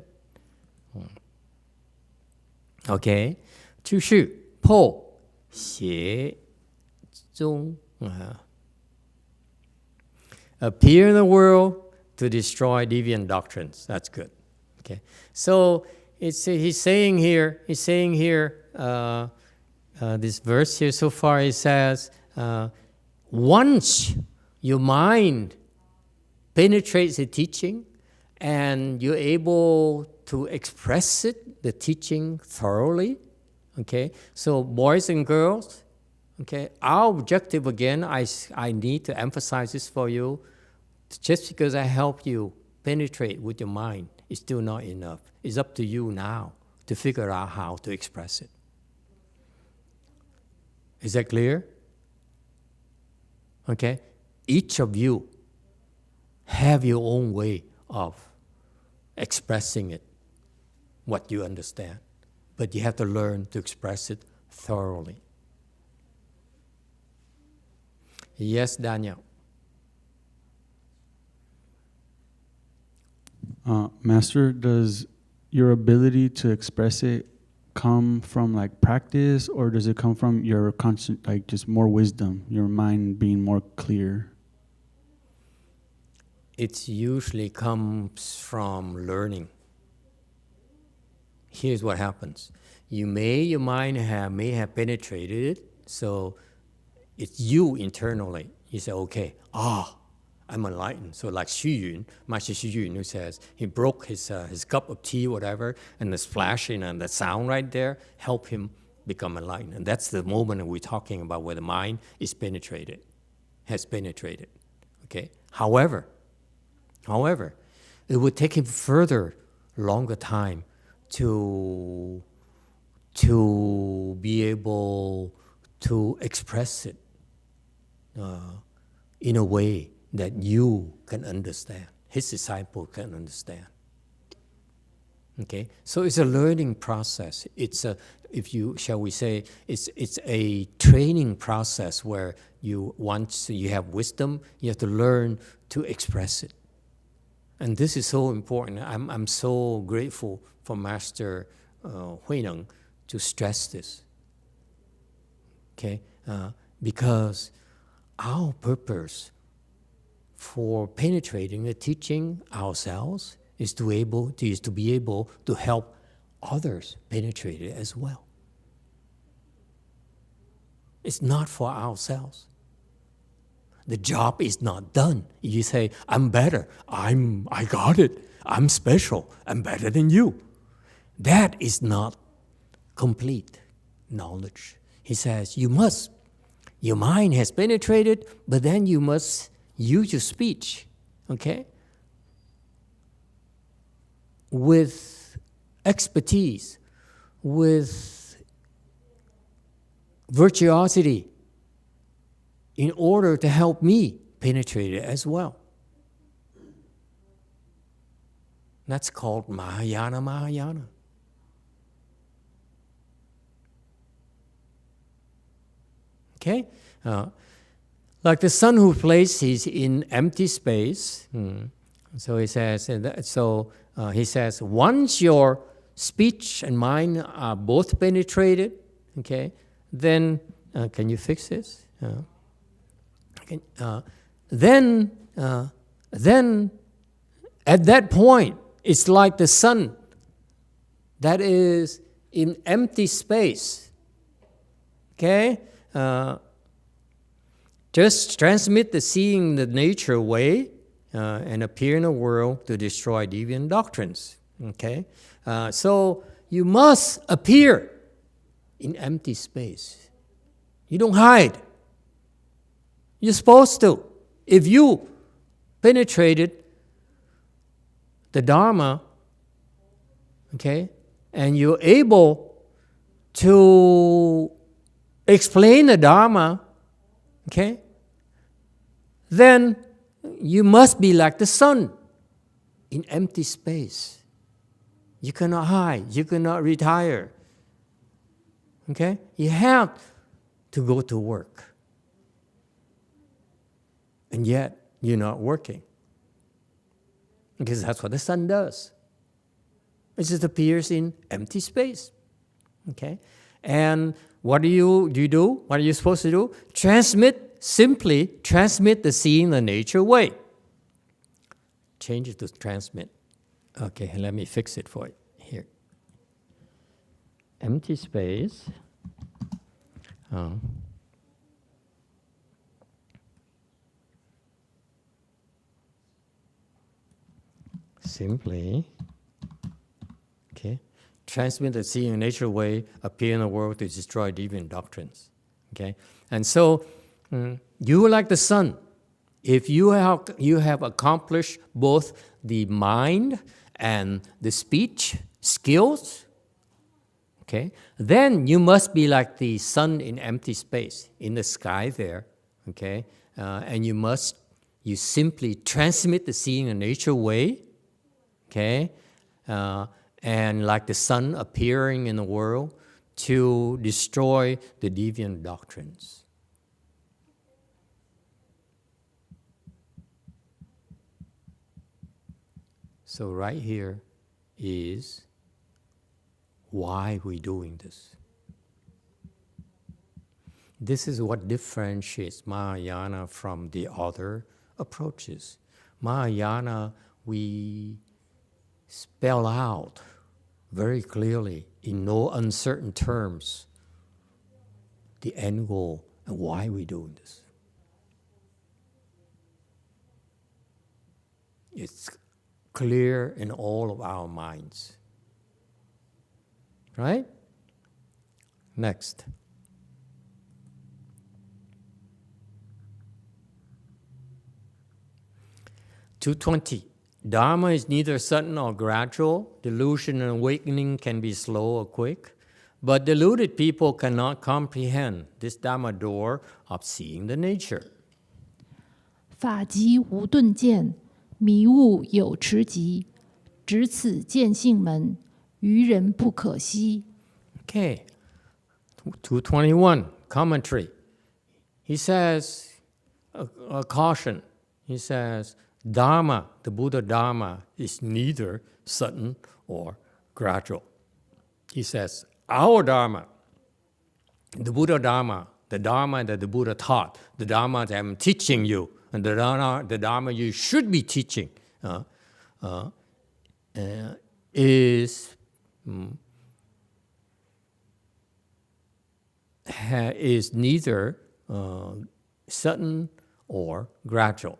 Okay. 就是破邪宗 appear in the world to destroy deviant doctrines. That's good. Okay. So he's saying here, this verse here so far, it says, once your mind penetrates the teaching and you're able to express it, the teaching thoroughly, okay? So boys and girls, okay, our objective again, I need to emphasize this for you, just because I help you penetrate with your mind is still not enough. It's up to you now to figure out how to express it. Is that clear? Okay? Each of you have your own way of expressing it, what you understand. But you have to learn to express it thoroughly. Yes, Daniel. Master, does your ability to express it come from like practice, or does it come from your constant, like just more wisdom, your mind being more clear? It usually comes from learning. Here's what happens. Your mind may have penetrated it, so it's you internally. You say, okay, I'm enlightened. So like Xu Yun, Master Xu Yun, who says he broke his cup of tea, whatever, and the splashing and the sound right there helped him become enlightened. And that's the moment we're talking about where the mind is penetrated, has penetrated. Okay. However, it would take him longer time to be able to express it in a way that you can understand, his disciple can understand. Okay, so it's a learning process. It's a, shall we say, it's a training process where once you have wisdom, you have to learn to express it. And this is so important. I'm so grateful for Master Huineng to stress this. Okay, because our purpose for penetrating the teaching ourselves is to be able to help others penetrate it as well. It's not for ourselves. The job is not done. You say, I'm better, I got it, I'm special, I'm better than you. That is not complete knowledge. He says, your mind has penetrated, but then you must use your speech, okay, with expertise, with virtuosity, in order to help me penetrate it as well. That's called Mahayana. Okay? Like the son who plays, he's in empty space. So he says, once your speech and mind are both penetrated, okay, then, can you fix this? Then at that point, it's like the sun that is in empty space. Okay? Just transmit the seeing the nature way, and appear in the world to destroy deviant doctrines. Okay? So you must appear in empty space. You don't hide. You're supposed to. If you penetrated the Dharma, okay, and you're able to explain the Dharma, okay, then you must be like the sun in empty space. You cannot hide. You cannot retire. Okay? You have to go to work. And yet, you're not working. Because that's what the sun does. It just appears in empty space. Okay? And what do you do? What are you supposed to do? Simply transmit the seeing the nature way. Change it to transmit. Okay, let me fix it for you here. Empty space. Simply, okay, transmit the seeing nature way, appear in the world to destroy deviant doctrines. Okay, and so you are like the sun. If you have accomplished both the mind and the speech skills, okay, then you must be like the sun in empty space, in the sky there, okay, and you simply transmit the seeing the nature way, okay, and like the sun appearing in the world to destroy the deviant doctrines. So right here is why we're doing this. This is what differentiates Mahayana from the other approaches. Mahayana, we spell out very clearly, in no uncertain terms, the end goal and why we're doing this. It's clear in all of our minds. Right? Next. (220) Dharma is neither sudden or gradual. Delusion and awakening can be slow or quick. But deluded people cannot comprehend this Dharma door of seeing the nature. 法即无顿见，迷悟有迟疾，只此见性门，愚人不可惜。 Okay, 221, commentary. He says, a caution. He says, Dharma, the Buddha Dharma, is neither sudden or gradual. He says, our Dharma, the Buddha Dharma, the Dharma that the Buddha taught, the Dharma that I'm teaching you, and the Dharma you should be teaching, is neither sudden or gradual.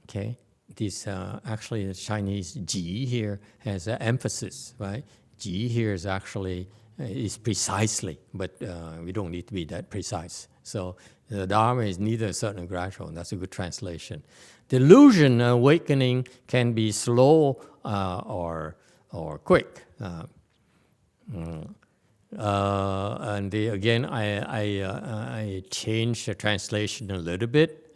Okay, this actually the Chinese ji here has an emphasis, right? Ji here is actually is precisely, but we don't need to be that precise. So the Dharma is neither sudden or gradual. That's a good translation. Delusion awakening can be slow or quick. And again, I changed the translation a little bit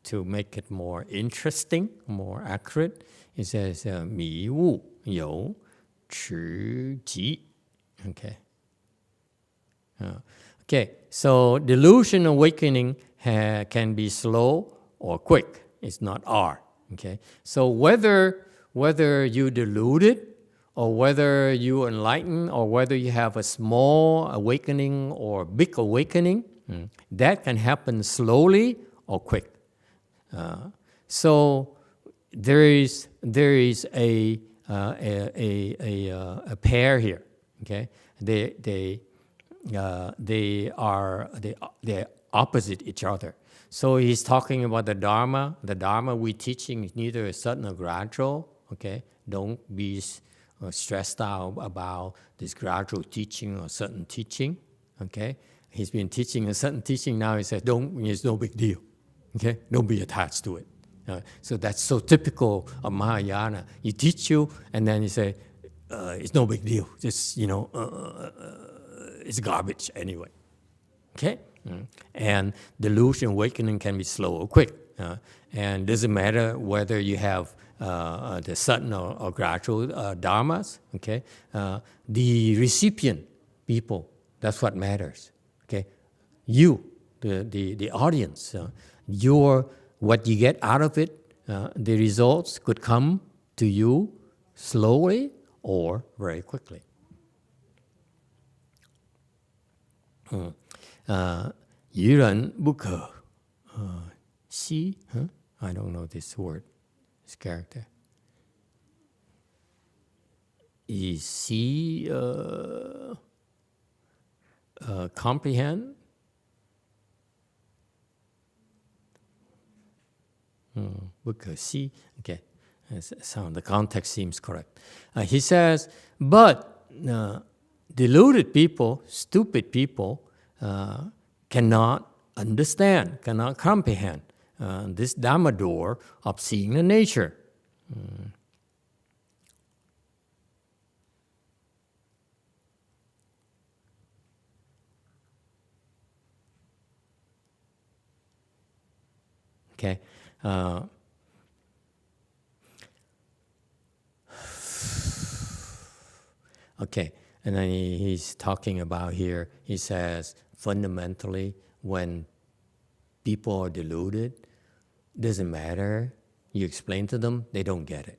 to make it more interesting, more accurate. It says 迷悟有迟疾. Okay. Okay. So delusion awakening can be slow or quick. It's not R. Okay. So whether you deluded, or whether you enlighten, or whether you have a small awakening or big awakening, that can happen slowly or quick. So there is a pair here. Okay, they're opposite each other. So he's talking about the Dharma. The Dharma we're teaching is neither sudden or gradual. Okay, don't be stressed out about this gradual teaching or sudden teaching. Okay, he's been teaching a sudden teaching. Now he says, it's no big deal. Okay, don't be attached to it. So that's so typical of Mahayana. You teach you, and then you say, it's no big deal. Just it's garbage anyway. Okay. And delusion awakening can be slow or quick. And it doesn't matter whether you have the sudden or gradual dharmas. Okay, the recipient people, that's what matters. Okay, you, the audience, what you get out of it, the results could come to you slowly or very quickly. 愚人不可惜 I don't know this word, this character. 以惜 comprehend. 不可惜 Okay, so the context seems correct. He says, but deluded people, stupid people, cannot understand, cannot comprehend this Dharma door of seeing the nature. Okay. Okay, and then he's talking about here, he says, fundamentally, when people are deluded, doesn't matter, you explain to them, they don't get it.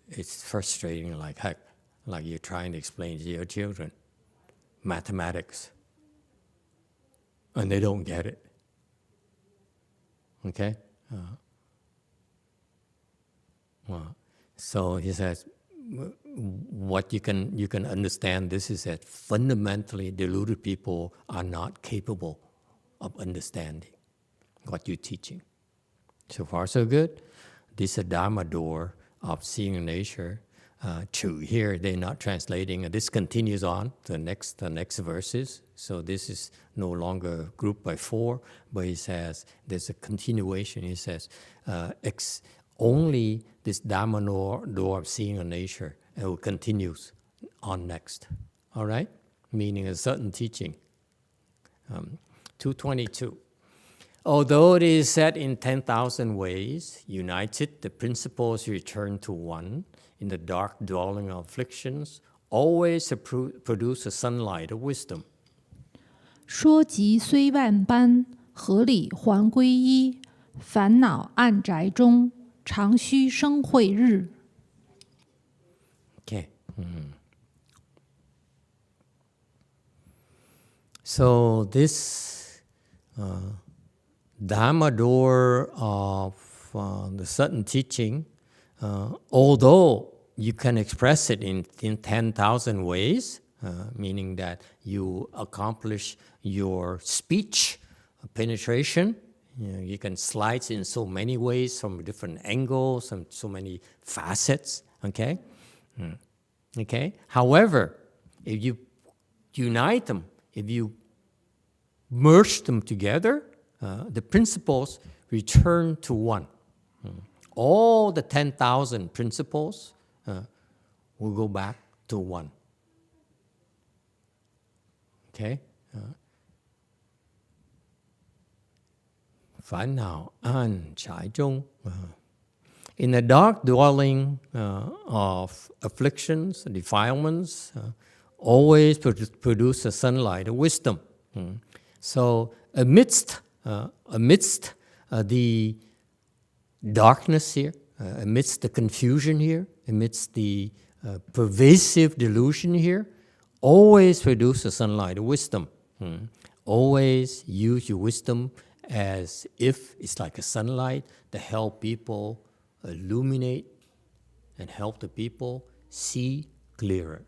It's frustrating like heck, like you're trying to explain to your children mathematics, and they don't get it. Okay? So he says, what you can understand this is that fundamentally deluded people are not capable of understanding what you're teaching. So far so good. This is a Dharma door of seeing nature. Here they're not translating. This continues on to the next verses. So this is no longer grouped by 4, but he says there's a continuation. He says only this Dharma door of seeing a nature, and it will continues on next. All right? Meaning a certain teaching. 222. Although it is said in 10,000 ways, united, the principles return to one. In the dark dwelling of afflictions, always produce a sunlight of wisdom. 说及虽万般，合理还归一。烦恼暗宅中，常须生慧日。 Okay. So this Dharma door of the sudden teaching, although you can express it in 10,000 ways, meaning that you accomplish your speech penetration, you can slice in so many ways, from different angles, and so many facets, okay? Okay. However, if you unite them, if you merge them together, the principles return to one. All the 10,000 principles will go back to one. Okay? Phản não an trái trung. In the dark dwelling of afflictions, defilements, always produce a sunlight of wisdom. So amidst the darkness here, amidst the confusion here, amidst the pervasive delusion here, always produce a sunlight of wisdom. Always use your wisdom as if it's like a sunlight to help people illuminate and help the people see clearer.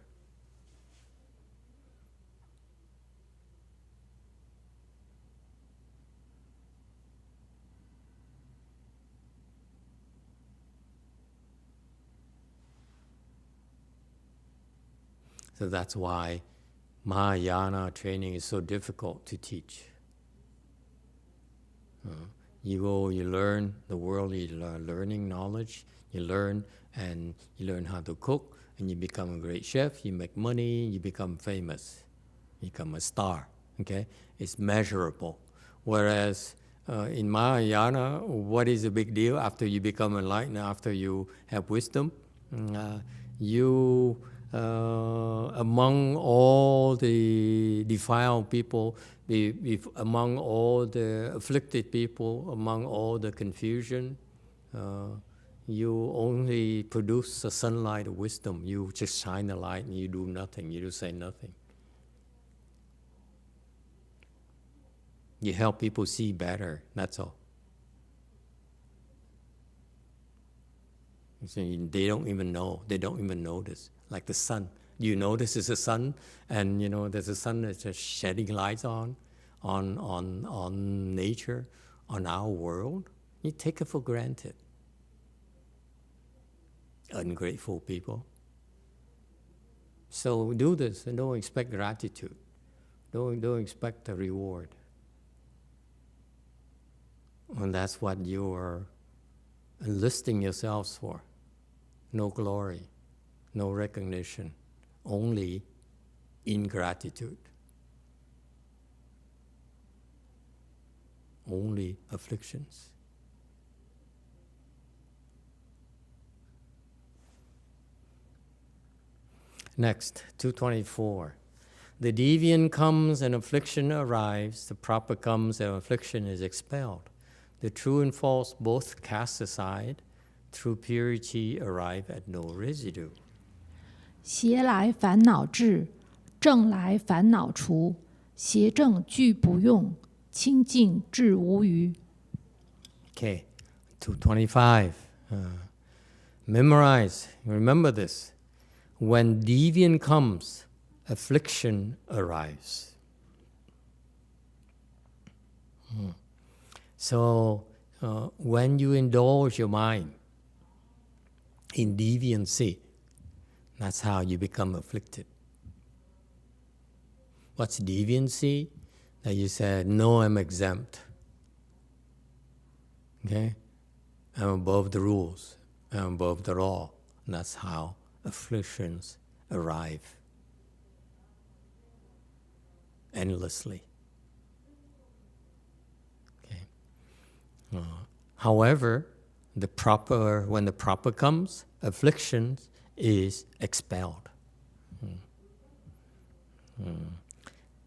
So that's why Mahayana training is so difficult to teach. You go, you learn the world, you are learning knowledge, you learn, and you learn how to cook, and you become a great chef, you make money, you become famous, you become a star, okay? It's measurable. Whereas in Mahayana, what is the big deal after you become enlightened, after you have wisdom? You, among all the defiled people, among all the afflicted people, among all the confusion, you only produce the sunlight of wisdom. You just shine the light and you do nothing, you do say nothing. You help people see better, that's all. They don't even know, they don't even notice. Like the sun. You notice it's the sun, and you know there's a sun that's just shedding lights on nature, on our world. You take it for granted. Ungrateful people. So do this and don't expect gratitude. Don't expect a reward. And that's what you are enlisting yourselves for. No glory, no recognition, only ingratitude. Only afflictions. Next, 224. The deviant comes and affliction arrives, the proper comes and affliction is expelled. The true and false both cast aside, through purity arrive at no residue. 邪来烦恼至，正来烦恼除，邪正俱不用，清净至无余。 Okay, 225. Memorize, remember this. When deviant comes, affliction arrives. So, when you indulge your mind in deviancy, that's how you become afflicted. What's deviancy? That you said, no, I'm exempt. Okay? I'm above the rules. I'm above the law. And that's how afflictions arrive. Endlessly. Okay. However, when the proper comes, afflictions is expelled.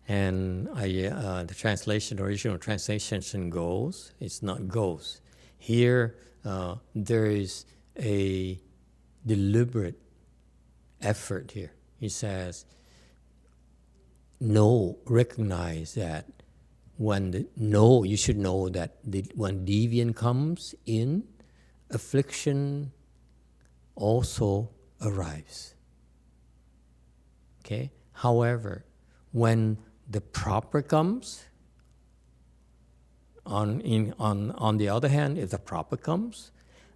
And the translation, original translation goes, it's not goes. Here, there is a deliberate effort here. He says, recognize that you should know that when deviant comes in, affliction also arrives. Okay? However, when the proper comes, on the other hand, if the proper comes,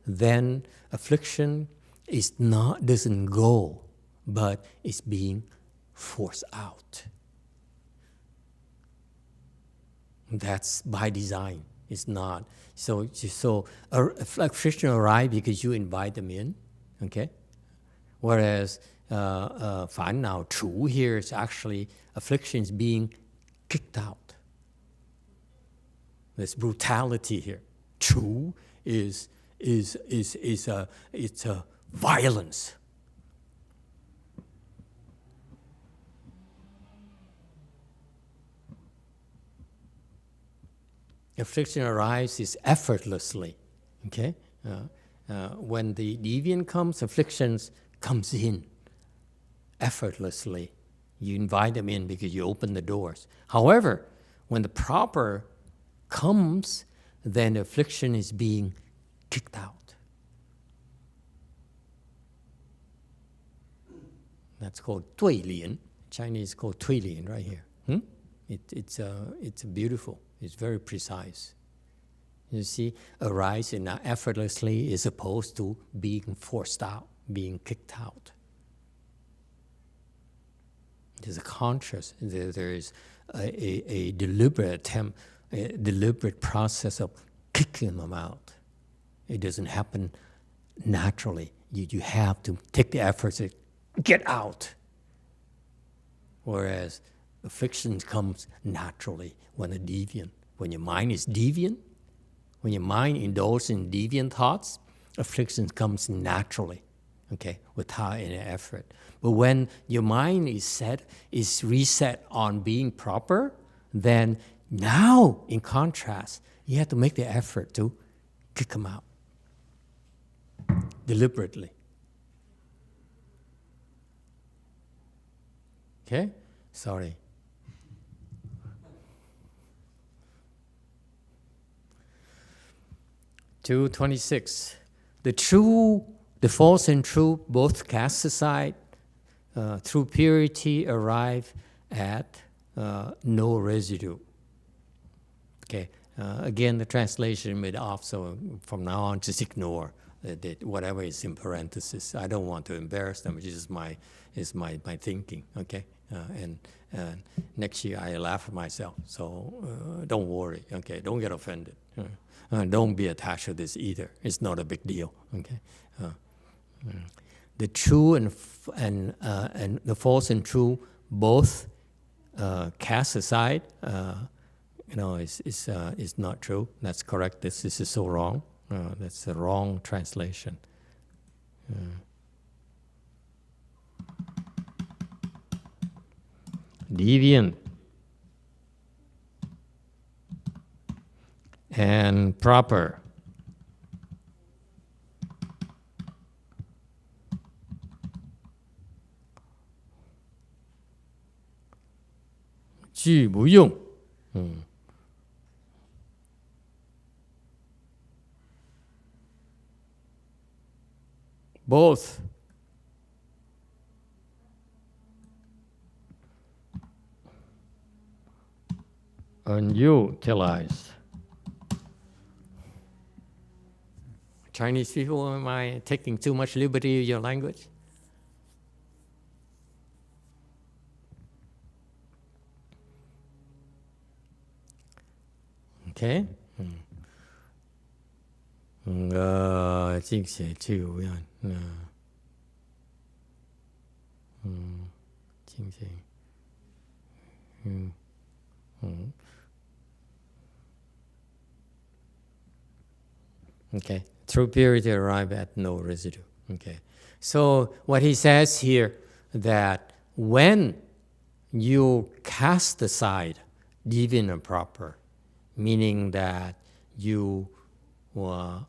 then affliction doesn't go, but it's being forced out. That's by design. It's not. So affliction arrives because you invite them in, okay? Whereas 烦恼 true here is actually afflictions being kicked out. There's brutality here. True it's a violence. Affliction arises effortlessly. Okay, when the deviant comes, afflictions comes in effortlessly. You invite them in because you open the doors. However, when the proper comes, then affliction is being kicked out. That's called 对联. Chinese called 对联 right here. It's beautiful. It's very precise. You see, arising effortlessly is opposed to being forced out, being kicked out. There's a conscious. There is a deliberate attempt, a deliberate process of kicking them out. It doesn't happen naturally. You have to take the effort to get out. Whereas affliction comes naturally when your mind is deviant, when your mind indulges in deviant thoughts, affliction comes naturally, okay, without any effort. But when your mind is reset on being proper, then now, in contrast, you have to make the effort to kick them out deliberately. Okay? Sorry. (226) The false and true both cast aside, through purity arrive at no residue. Okay, again the translation made off, so from now on just ignore whatever is in parentheses. I don't want to embarrass them, which is my thinking, okay? And next year I laugh at myself, so don't worry, okay? Don't get offended. Don't be attached to this either. It's not a big deal, okay? The true and the false and true both cast aside. Is not true. That's correct. This is so wrong. That's the wrong translation. Deviant and proper. Ju bu用. Both unutilized. Chinese people, am I taking too much liberty with your language? Okay. 敬写具无样，敬写，Okay. Through purity arrive at no residue. Okay. So what he says here, that when you cast aside deviant and proper, meaning that you are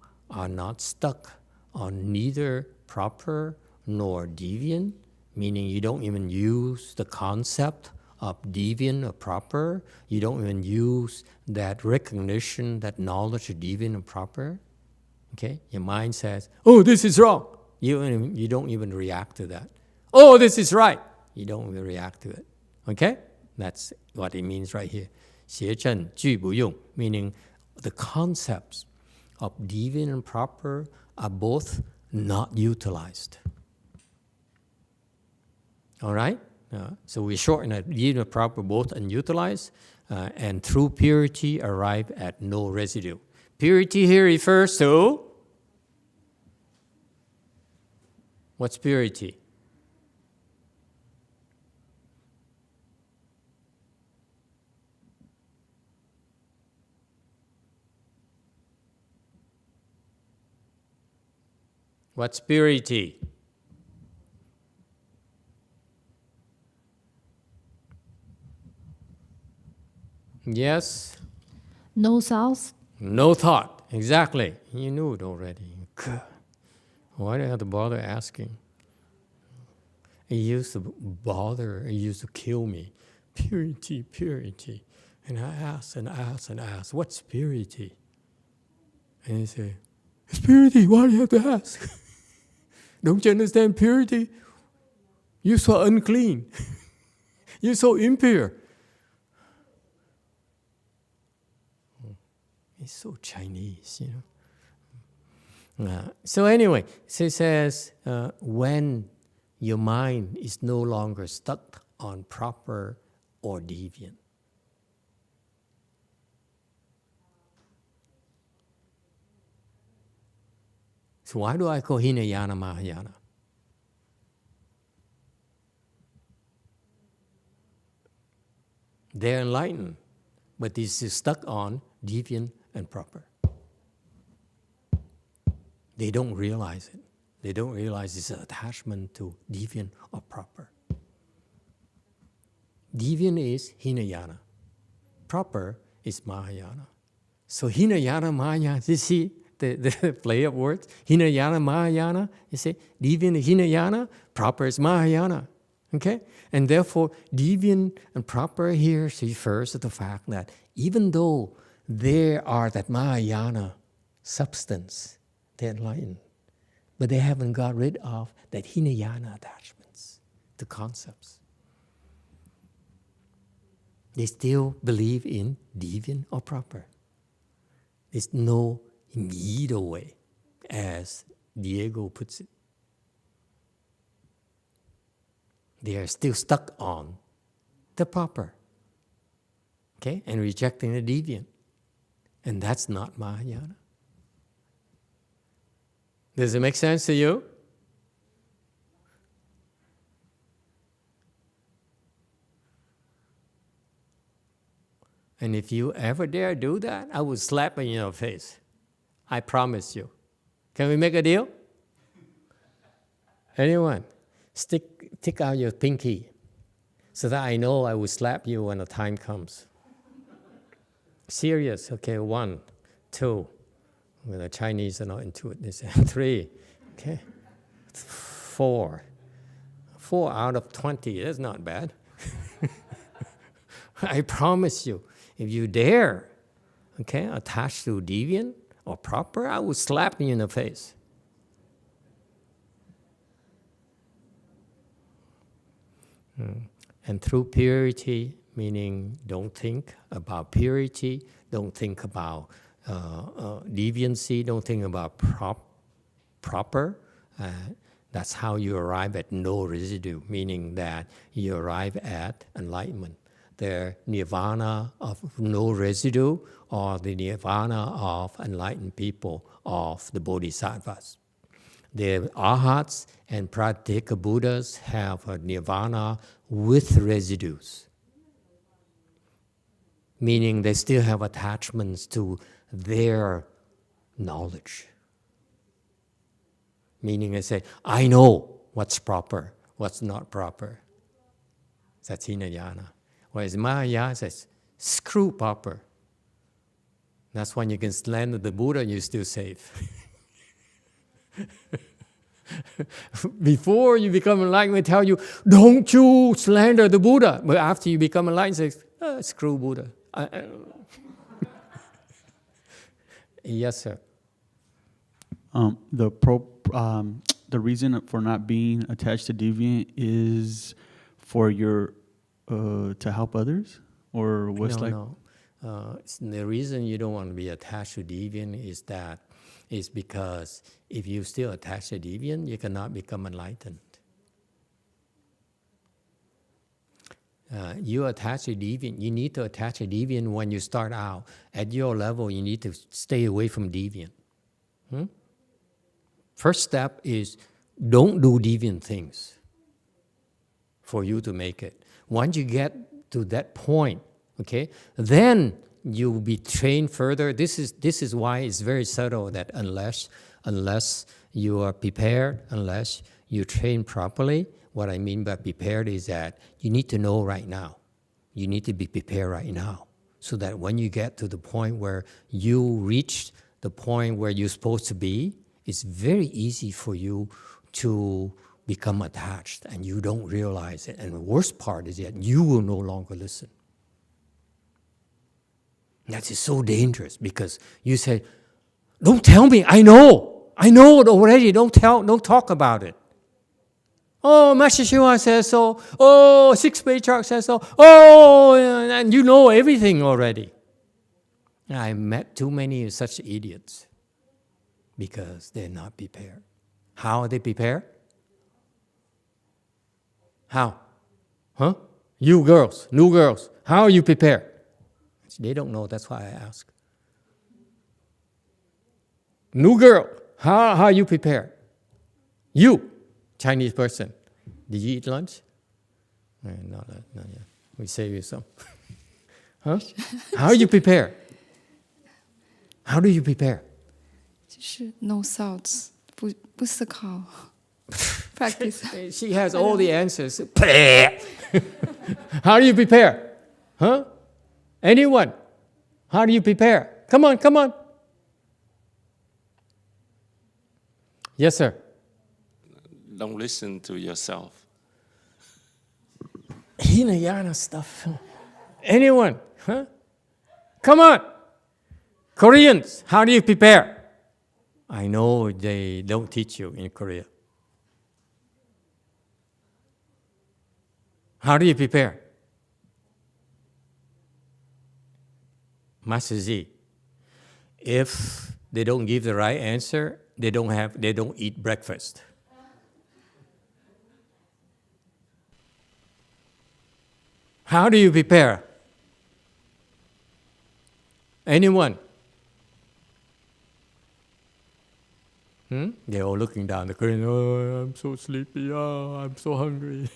not stuck on neither proper nor deviant, meaning you don't even use the concept of deviant or proper, you don't even use that recognition, that knowledge of deviant and proper. Okay, your mind says, "Oh, this is wrong." You don't even react to that. "Oh, this is right." You don't even react to it. Okay, that's what it means right here. 邪正具不用, meaning the concepts of deviant and proper are both not utilized. All right? So we shorten it. Deviant and proper both unutilized, and through purity arrive at no residue. Purity here refers to, what's purity? What's purity? Yes? No thoughts. No thought. Exactly. You knew it already. Good. Why do I have to bother asking? It used to bother, it used to kill me. Purity, purity. And I asked and asked and asked, what's purity? And he said, it's purity. Why do you have to ask? Don't you understand purity? You're so unclean. You're so impure. It's so Chinese, you know. So anyway, so it says, when your mind is no longer stuck on proper or deviant. So why do I call Hinayana Mahayana? They're enlightened, but this is stuck on deviant and proper. They don't realize it. They don't realize it's an attachment to deviant or proper. Deviant is Hinayana. Proper is Mahayana. So Hinayana, Mahayana, you see the play of words? Hinayana, Mahayana, you see? Deviant is Hinayana, proper is Mahayana. Okay? And therefore, deviant and proper here refers to the fact that even though there are that Mahayana substance, they're enlightened, but they haven't got rid of that Hinayana attachments to concepts. They still believe in deviant or proper. There's no middle way, as Diego puts it. They are still stuck on the proper, okay, and rejecting the deviant. And that's not Mahayana. Does it make sense to you? And if you ever dare do that, I will slap in your face. I promise you. Can we make a deal? Anyone? Stick out your pinky so that I know I will slap you when the time comes. Serious. Okay, 1, 2. Well, the Chinese are not into it. They say 3. Okay. 4. 4 out of 20. That's not bad. I promise you, if you dare, okay, attach to deviant or proper, I will slap you in the face. And through purity, meaning don't think about purity, don't think about deviancy, don't think about proper. That's how you arrive at no residue, meaning that you arrive at enlightenment. The nirvana of no residue, or the nirvana of enlightened people, of the bodhisattvas. The arhats and pratyeka Buddhas have a nirvana with residues, meaning they still have attachments to their knowledge. Meaning they say, I know what's proper, what's not proper. That's Hinayana. Whereas Mahayana says, screw proper. That's when you can slander the Buddha and you're still safe. Before you become enlightened, we tell you, don't you slander the Buddha. But after you become enlightened, say, screw Buddha. Yes, sir. The reason for not being attached to deviant is for your to help others, or what's No. The reason you don't want to be attached to deviant is because if you still attach to deviant, you cannot become enlightened. You attach to deviant. You need to attach to deviant when you start out. At your level, you need to stay away from deviant. First step is don't do deviant things for you to make it. Once you get to that point, okay, then you will be trained further. This is why it's very subtle that unless you are prepared, unless you train properly, what I mean by prepared is that you need to know right now. You need to be prepared right now, so that when you get to the point where you reach the point where you're supposed to be, it's very easy for you to become attached and you don't realize it. And the worst part is that you will no longer listen. That is so dangerous because you say, don't tell me, I know it already, don't talk about it. Oh, Master Shiva says so. Oh, Sixth Patriarch says so. Oh, and you know everything already. I met too many such idiots because they're not prepared. How are they prepared? How? Huh? You girls, new girls, how are you prepared? They don't know, that's why I ask. New girl, how are you prepared? You, Chinese person, did you eat lunch? Not yet. We save you some. Huh? How are you prepared? How do you prepare? 就是 no thoughts， 不思考。Practice. She has all the answers. How do you prepare? Huh? Anyone? How do you prepare? Come on, come on. Yes, sir. Don't listen to yourself. Hinayana stuff. Anyone? Huh? Come on. Koreans, how do you prepare? I know they don't teach you in Korea. How do you prepare? Master Z, if they don't give the right answer, they don't eat breakfast. How do you prepare? Anyone? They're all looking down the Korean. Oh, I'm so sleepy. Oh, I'm so hungry.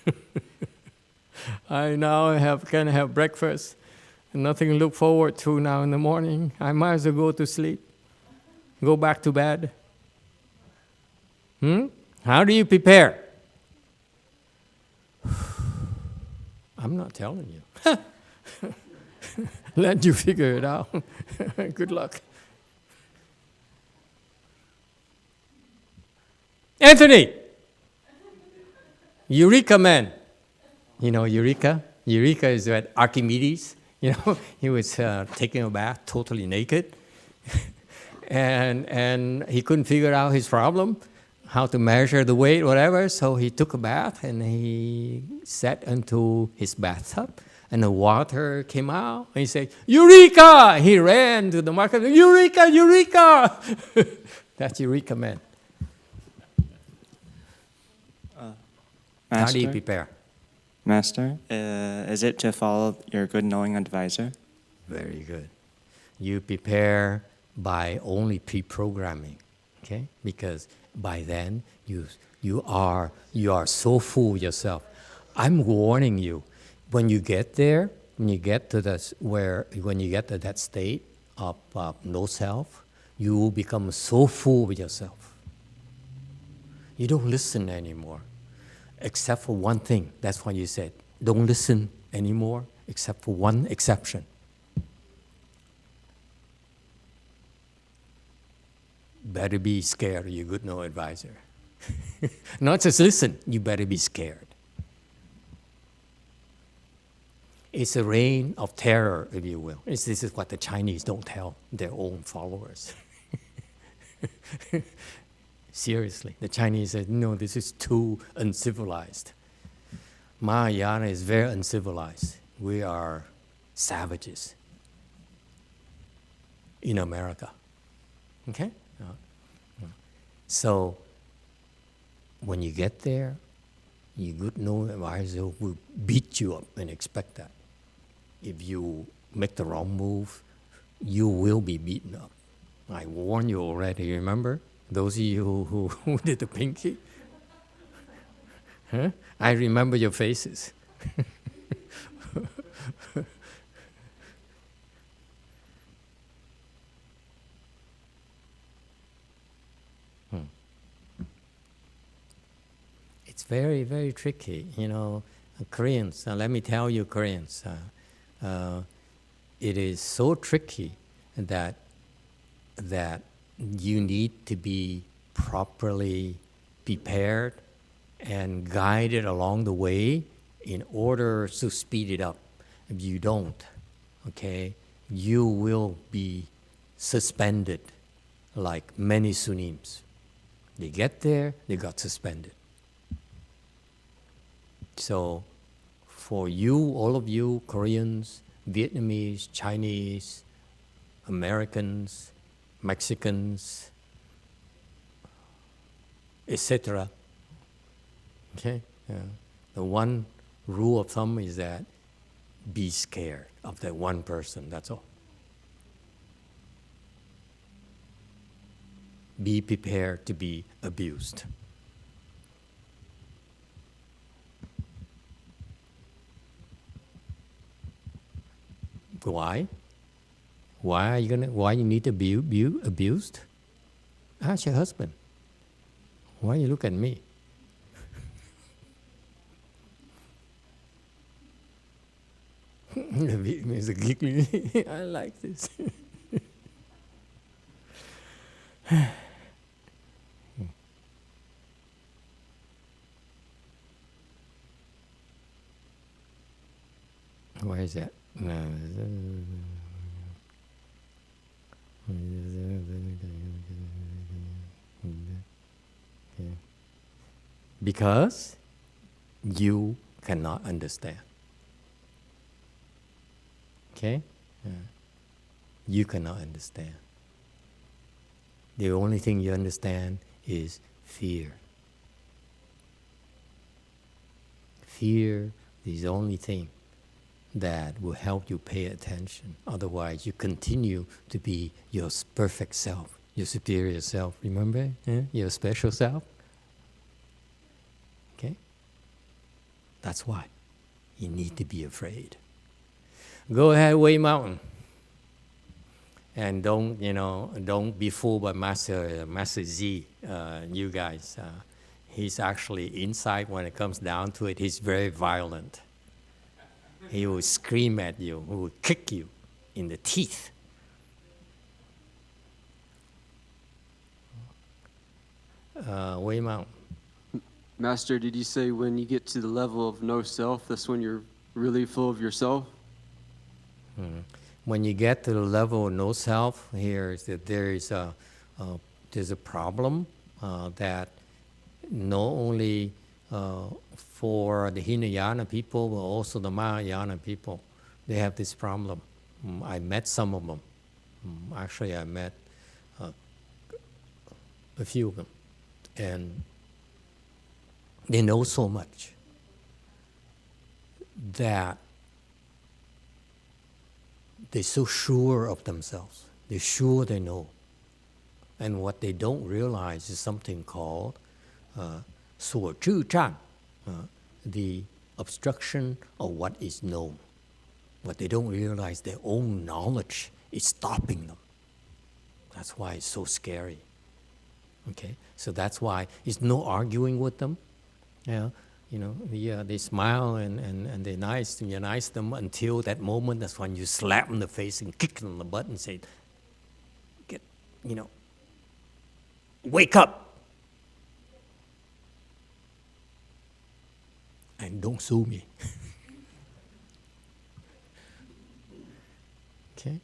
I now can have breakfast. Nothing to look forward to now in the morning. I might as well go to sleep. Go back to bed. How do you prepare? I'm not telling you. Let you figure it out. Good luck. Anthony! Eureka man. You know Eureka? Eureka is that Archimedes. You know, he was taking a bath totally naked. and he couldn't figure out his problem, how to measure the weight, whatever. So he took a bath and he sat into his bathtub. And the water came out. And he said, Eureka! He ran to the market. Eureka! Eureka! That's Eureka man. Master, how do you prepare? Master, is it to follow your good knowing advisor? Very good. You prepare by only pre-programming, okay? Because by then you are so full yourself. I'm warning you. When you get there, when you get to that state of no self, you will become so full with yourself. You don't listen anymore, except for one thing. That's why you said, don't listen anymore, except for one exception. Better be scared, you good no advisor. Not just listen, you better be scared. It's a reign of terror, if you will. This is what the Chinese don't tell their own followers. Seriously, the Chinese said, no, this is too uncivilized. Mahayana is very uncivilized. We are savages in America. Okay? So, when you get there, your good no advisor will beat you up and expect that. If you make the wrong move, you will be beaten up. I warned you already, remember? Those of you who did the pinky? Huh? I remember your faces. It's very, very tricky. You know, Koreans, let me tell you Koreans, it is so tricky that you need to be properly prepared and guided along the way in order to speed it up. If you don't, okay, you will be suspended like many Sunims. They get there, they got suspended. So for you, all of you, Koreans, Vietnamese, Chinese, Americans, Mexicans, etc. Okay, the one rule of thumb is that be scared of that one person, that's all. Be prepared to be abused. Why? Why you need to be abused? Ask your husband. Why you look at me? Mr. Giggling. I like this. Why is that? Because you cannot understand. Okay? You cannot understand. The only thing you understand is fear. Fear is the only thing that will help you pay attention. Otherwise, you continue to be your perfect self, your superior self. Remember? Your special self. Okay? That's why you need to be afraid. Go ahead, Way Mountain. And don't be fooled by Master Z. You guys, he's actually inside. When it comes down to it, he's very violent. He will scream at you. He will kick you in the teeth. Way Mountain. Master, did you say when you get to the level of no self, that's when you're really full of yourself? When you get to the level of no self, here is that there's a problem that not only for the Hinayana people, but also the Mahayana people, they have this problem. I met some of them. Actually, I met a few of them, and they know so much that they're so sure of themselves. They're sure they know. And what they don't realize is something called 所知障, the obstruction of what is known. What they don't realize, their own knowledge is stopping them. That's why it's so scary. Okay? So that's why it's no arguing with them. They smile and they're nice, and you're nice to them until that moment. That's when you slap them in the face and kick them in the butt and say, wake up and don't sue me. Okay?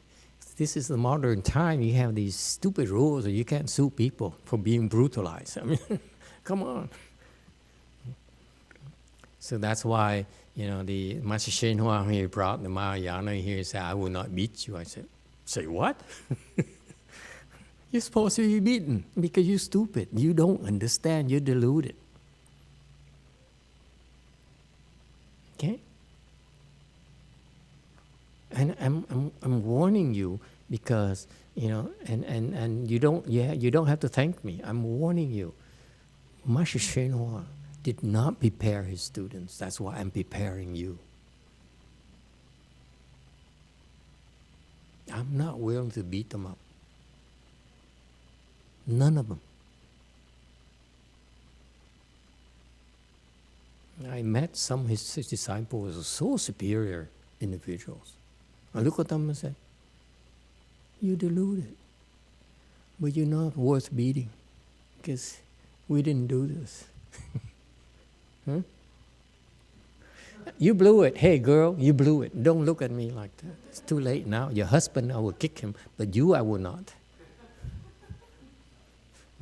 This is the modern time. You have these stupid rules that you can't sue people for being brutalized. I mean, come on. So that's why, the Master Shenhua, he brought the Mahayana here, he said, I will not beat you. I said, say what? You're supposed to be beaten because you're stupid. You don't understand. You're deluded. Okay? And I'm warning you because, and you don't have to thank me. I'm warning you. Master Shenhua did not prepare his students. That's why I'm preparing you. I'm not willing to beat them up. None of them. I met some of his disciples who were so superior individuals. I look at them and say, you're deluded, but you're not worth beating because we didn't do this. Huh? You blew it. Hey, girl, you blew it. Don't look at me like that. It's too late now. Your husband, I will kick him, but you, I will not.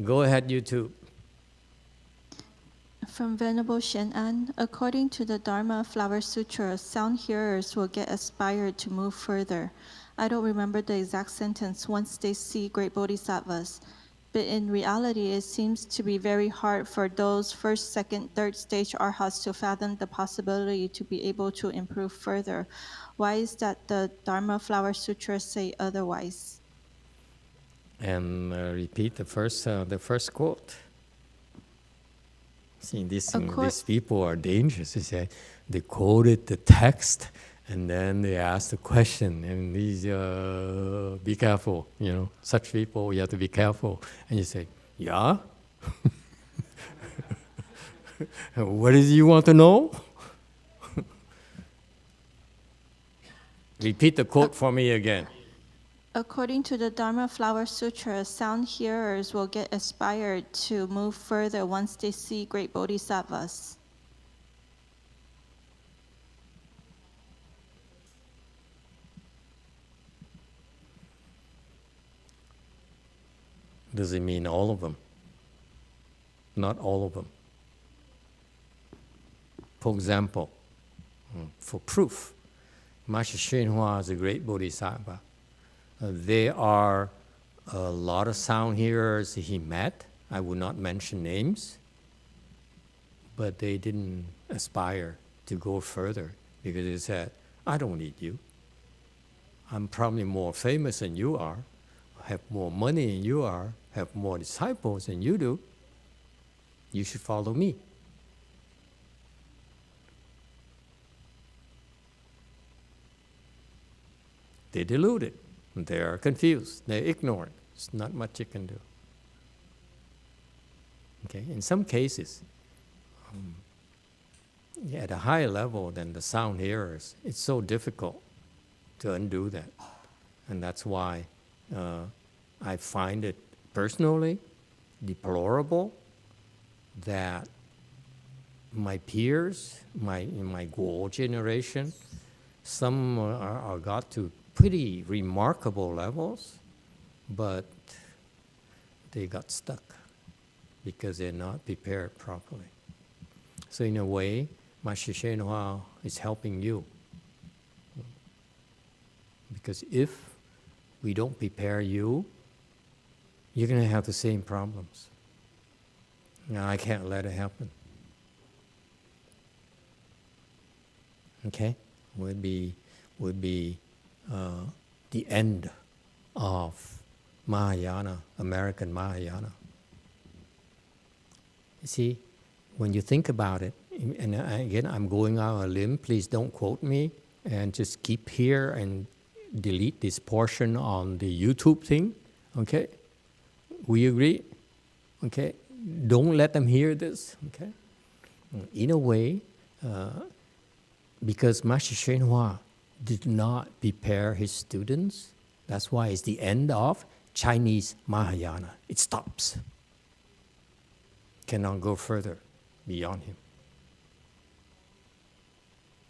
Go ahead, YouTube. From Venerable Shen'an, according to the Dharma Flower Sutra, sound hearers will get aspired to move further. I don't remember the exact sentence once they see great bodhisattvas. But in reality, it seems to be very hard for those first, second, third stage arhats to fathom the possibility to be able to improve further. Why is that the Dharma Flower Sutra say otherwise? And repeat the first quote. See, these people are dangerous. They say they quoted the text and then they ask the question. And these, be careful, such people, you have to be careful. And you say, yeah? What is it you want to know? Repeat the quote for me again. According to the Dharma Flower Sutra, sound hearers will get inspired to move further once they see great bodhisattvas. Does it mean all of them? Not all of them. For example, for proof, Master YongHua is a great bodhisattva. There are a lot of sound hearers he met. I will not mention names, but they didn't aspire to go further because they said, I don't need you. I'm probably more famous than you are, have more money than you are, have more disciples than you do. You should follow me. They're deluded. They are confused. They're ignorant. There's not much you can do. Okay. In some cases, at a higher level than the sound hearers, it's so difficult to undo that. And that's why I find it personally deplorable that my peers, in my Guo generation, some are got to pretty remarkable levels, but they got stuck because they're not prepared properly. So in a way, Master YongHua is helping you. Because if we don't prepare you, you're going to have the same problems. Now, I can't let it happen. Okay? Would be the end of Mahayana, American Mahayana. You see, when you think about it, and again, I'm going out on a limb, please don't quote me, and just keep here and delete this portion on the YouTube thing, okay? We agree? Okay? Don't let them hear this, okay? In a way, because Master YongHua did not prepare his students, that's why it's the end of Chinese Mahayana. It stops. Cannot go further beyond him.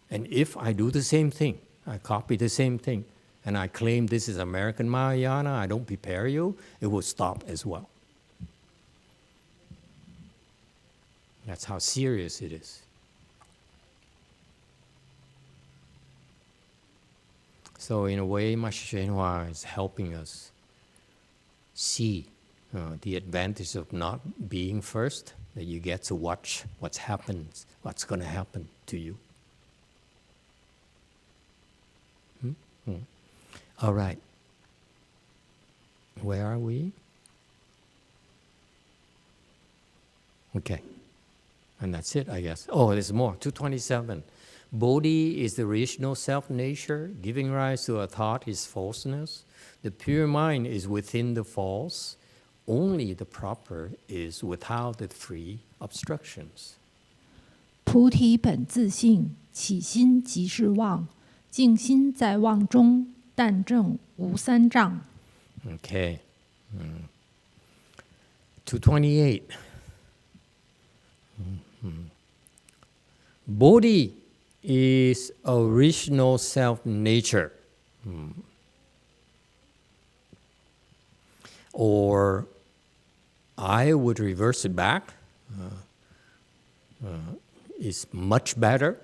And if I do the same thing, I copy the same thing, and I claim this is American Mahayana, I don't prepare you, it will stop as well. That's how serious it is. So in a way, Master YongHua is helping us see the advantage of not being first, that you get to watch what's going to happen to you. All right. Where are we? Okay. And that's it, I guess. Oh, there's more. 227. Bodhi is the original self-nature. Giving rise to a thought is falseness. The pure mind is within the false. Only the proper is without the three obstructions. 菩提本自性，起心即是妄，静心在妄中，但证无三障。 Okay. 228. Bodhi is original self-nature. Or I would reverse it back. Is much better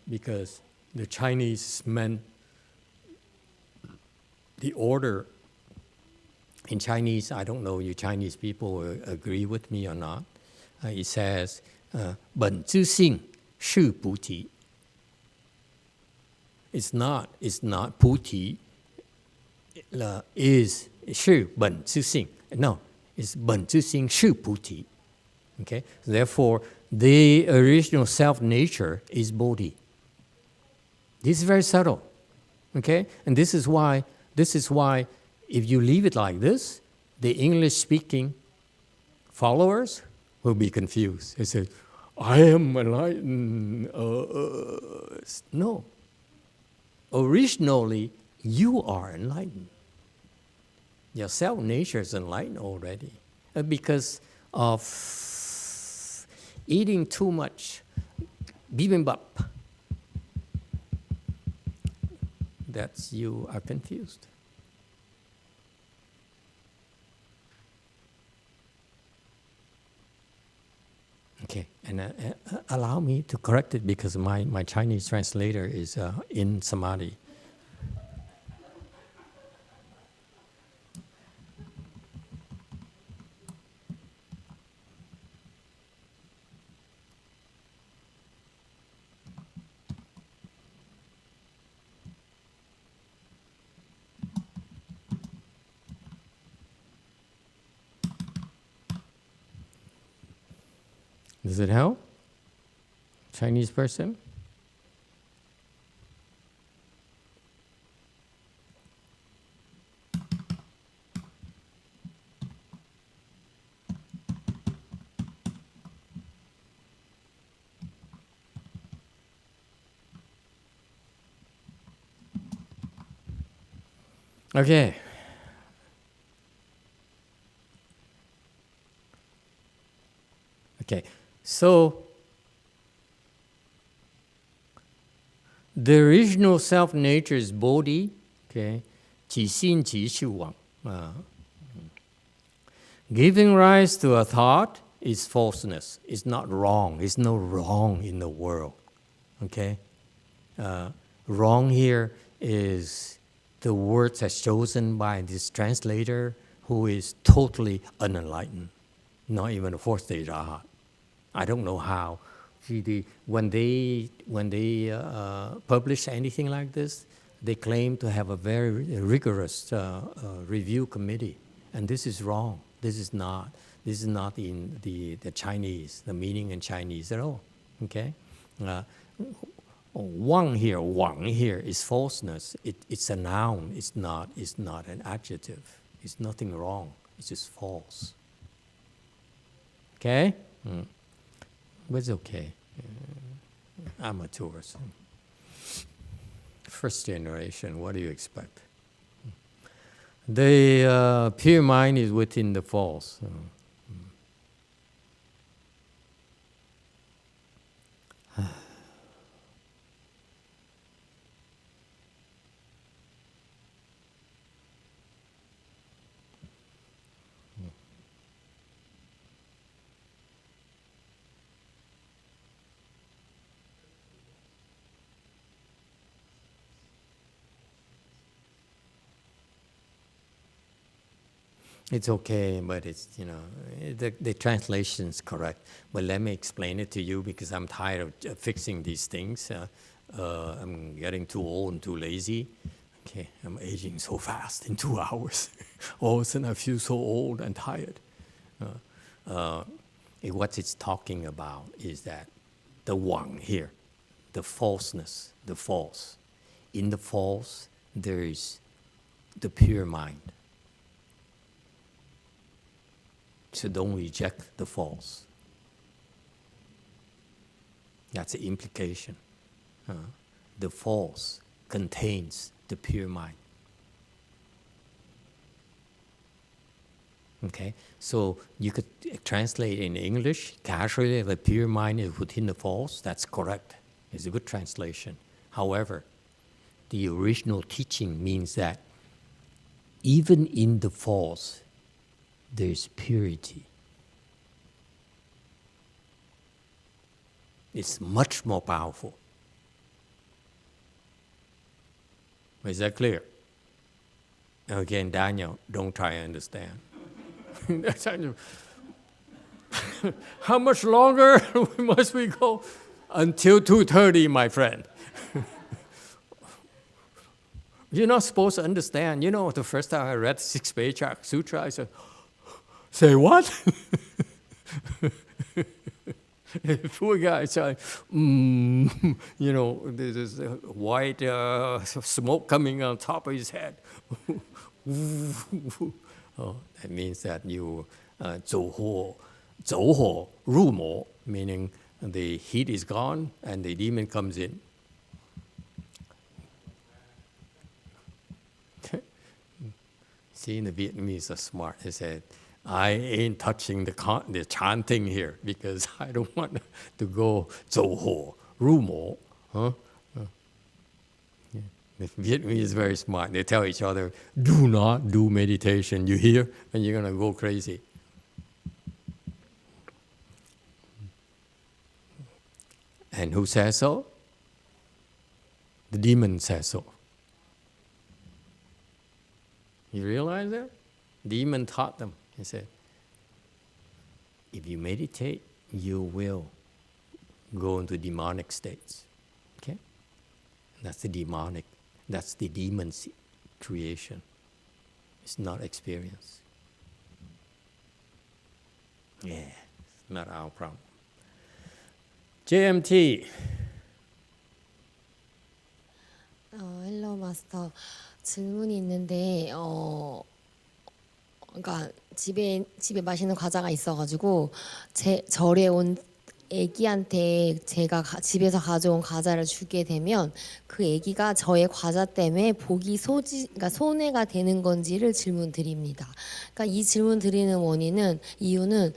because the Chinese meant the order In Chinese, I don't know you Chinese people will agree with me or not. It says, 本自性是菩提. It's not Puti is 是本自性. No, it's 本自性是菩提. Okay? Therefore, the original self-nature is Bodhi. This is very subtle. Okay? And this is why if you leave it like this, the English-speaking followers will be confused. They say, I am enlightened. No. Originally, you are enlightened. Your self-nature is enlightened already. Because of eating too much bibimbap, that's you are confused. Okay, and allow me to correct it because my Chinese translator is in Samadhi. Does it help? Chinese person? Okay. Okay. So, the original self-nature is Bodhi, okay? 即心即是妄. Giving rise to a thought is falseness. It's not wrong. There's no wrong in the world, okay? Wrong here is the words that's chosen by this translator who is totally unenlightened, not even a fourth stage Arhat. I don't know how. When they publish anything like this, they claim to have a very rigorous review committee, and this is wrong. This is not in the Chinese, the meaning in Chinese at all. Okay, wang here is falseness. It's a noun. It's not an adjective. It's nothing wrong. It's just false. Okay. But it's okay. Amateurs. First generation, what do you expect? The pure mind is within the false. It's okay, but it's, the translation's correct. But let me explain it to you because I'm tired of fixing these things. I'm getting too old and too lazy. Okay, I'm aging so fast in 2 hours. All of a sudden I feel so old and tired. What it's talking about is that the wang here, the falseness, the false. In the false, there is the pure mind. So don't reject the false. That's the implication. The false contains the pure mind. Okay, so you could translate in English, casually, the pure mind is within the false. That's correct. It's a good translation. However, the original teaching means that even in the false, there's purity. It's much more powerful. Is that clear? Again, Daniel, don't try to understand. How much longer must we go? Until 2:30, my friend. You're not supposed to understand. You know, the first time I read 6 Patriarch Sutra, I said, say what? Poor guy, so, you know, there's a white smoke coming on top of his head. Oh, that means that you 走火入魔, meaning the heat is gone and the demon comes in. See, the Vietnamese are smart. They said, I ain't touching the chanting here because I don't want to go 走火入魔. Huh? Yeah. The Vietnamese is very smart. They tell each other, do not do meditation. You hear? And you're going to go crazy. And who says so? The demon says so. You realize that? Demon taught them. He said, if you meditate, you will go into demonic states. Okay? That's the demonic. That's the demon's creation. It's not experience. Yeah, it's not our problem. JMT. 헬로 마스터. 질문이 있는데 그러니까 집에 맛있는 과자가 있어가지고 절에 온 애기한테 제가 집에서 가져온 과자를 주게 되면 그 애기가 저의 과자 때문에 그러니까 손해가 되는 건지를 질문 드립니다. 그러니까 이 질문 드리는 이유는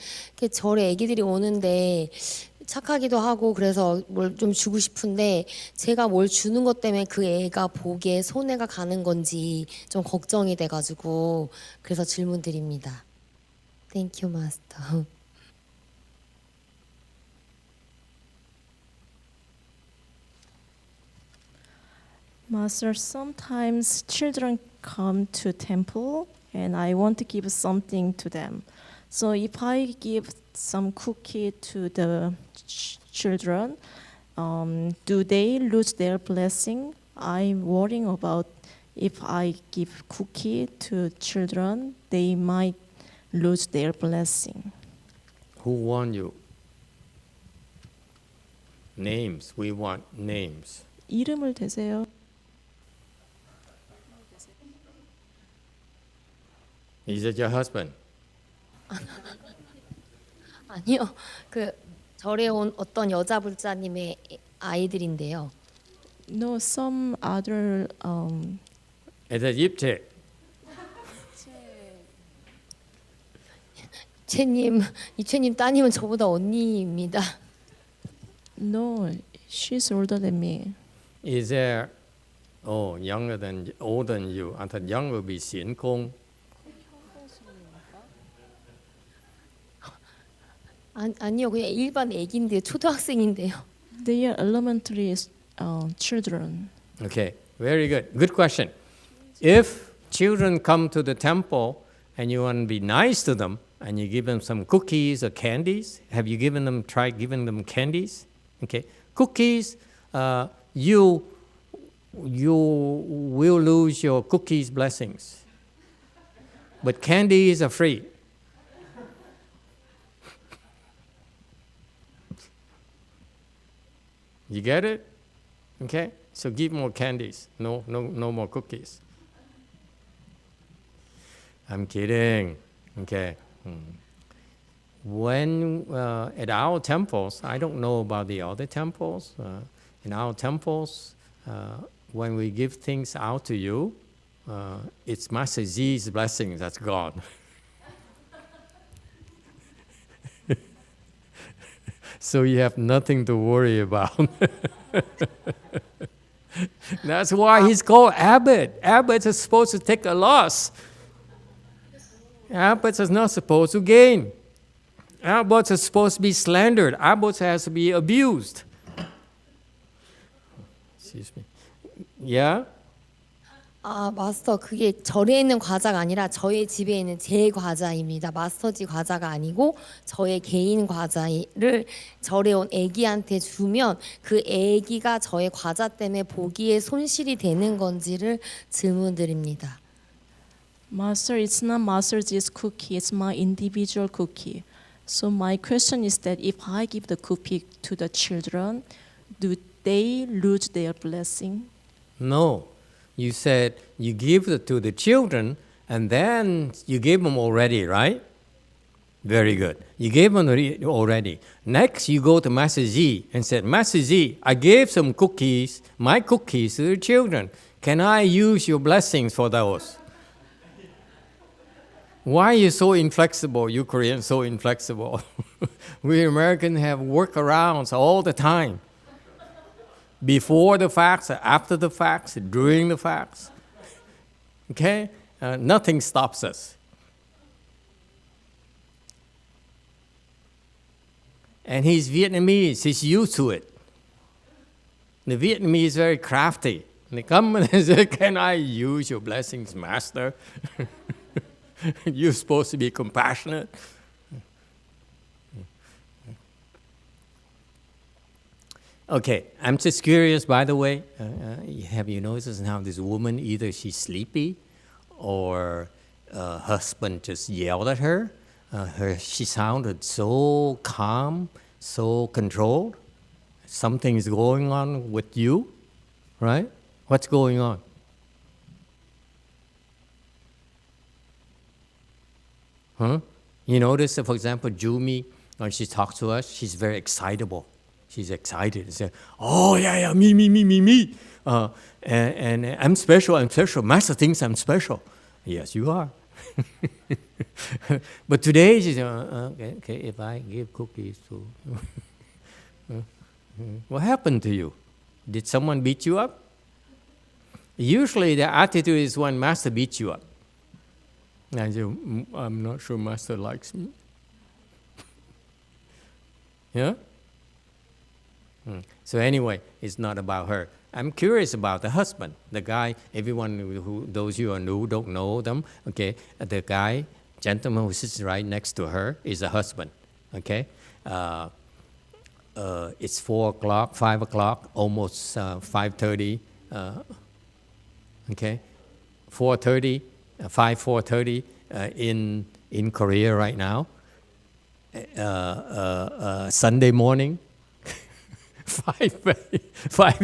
절에 애기들이 오는데 착하기도 하고 그래서 뭘 좀 주고 싶은데 제가 뭘 주는 것 때문에 그 애가 보기에 손해가 가는 건지 좀 걱정이 돼가지고 그래서 질문 드립니다. Thank you, Master. Master, sometimes children come to temple and I want to give something to them. So if I give some cookie to the children, do they lose their blessing? I'm worrying about if I give cookie to children, they might lose their blessing. Who warned you? Names. We want names. 이름을 대세요. Is it your husband? 아니요, 그 절에 온 어떤 여자 불자님의 아이들인데요. No, some other. Is it Yipche? 이채님 따님은 저보다 언니입니다. No, she's older than me. Is there, older than you? I thought young would be Xian Kong. 아니요, 그냥 일반 애기인데요, 초등학생인데요. They are elementary children. Okay, very good. Good question. If children come to the temple and you want to be nice to them and you give them some cookies or candies, have you tried giving them candies? Okay, cookies, you will lose your cookies blessings. But candies are free. You get it? Okay? So give more candies. No more cookies. I'm kidding. Okay. When at our temples, I don't know about the other temples. In our temples, when we give things out to you, it's Master Z's blessing that's gone. So you have nothing to worry about. That's why he's called abbot. Abbots are supposed to take a loss. Abbots are not supposed to gain. Abbots are supposed to be slandered. Abbots has to be abused. Excuse me. Yeah? 아, 마스터, 그게 절에 있는 과자가 아니라 저의 집에 있는 제 과자입니다. 마스터지 과자가 아니고 저의 개인 과자를 절에 온 애기한테 주면 그 애기가 저의 과자 때문에 보기에 손실이 되는 건지를 질문드립니다. Master, it's not Master's cookie, it's my individual cookie. So my question is that if I give the cookie to the children, do they lose their blessing? No. You said you give it to the children and then you gave them already, right? Very good. You gave them already. Next, you go to Master Z and said, Master Z, I gave some cookies, my cookies to the children. Can I use your blessings for those? Why are you so inflexible? You Koreans so inflexible. We Americans have workarounds all the time. Before the facts, after the facts, during the facts. Okay? Nothing stops us. And he's Vietnamese, he's used to it. The Vietnamese is very crafty. They come and they say, can I use your blessings, Master? You're supposed to be compassionate. Okay, I'm just curious, by the way, have you noticed how this woman, either she's sleepy or her husband just yelled at her? She sounded so calm, so controlled. Something is going on with you, right? What's going on? Huh? You notice, for example, Jumi, when she talks to us, she's very excitable. She's excited. She says, oh, yeah, me. And I'm special. Master thinks I'm special. Yes, you are. But today, she said, okay, if I give cookies to... What happened to you? Did someone beat you up? Usually the attitude is when Master beats you up. And you, I'm not sure Master likes me. Yeah? So anyway, it's not about her. I'm curious about the husband, the guy. Everyone who, those you who don't know them, okay, the guy, gentleman who sits right next to her is a husband, okay. It's 4 o'clock, 5 o'clock, almost 5:30, okay, 4:30, 4:30 in Korea right now. Sunday morning.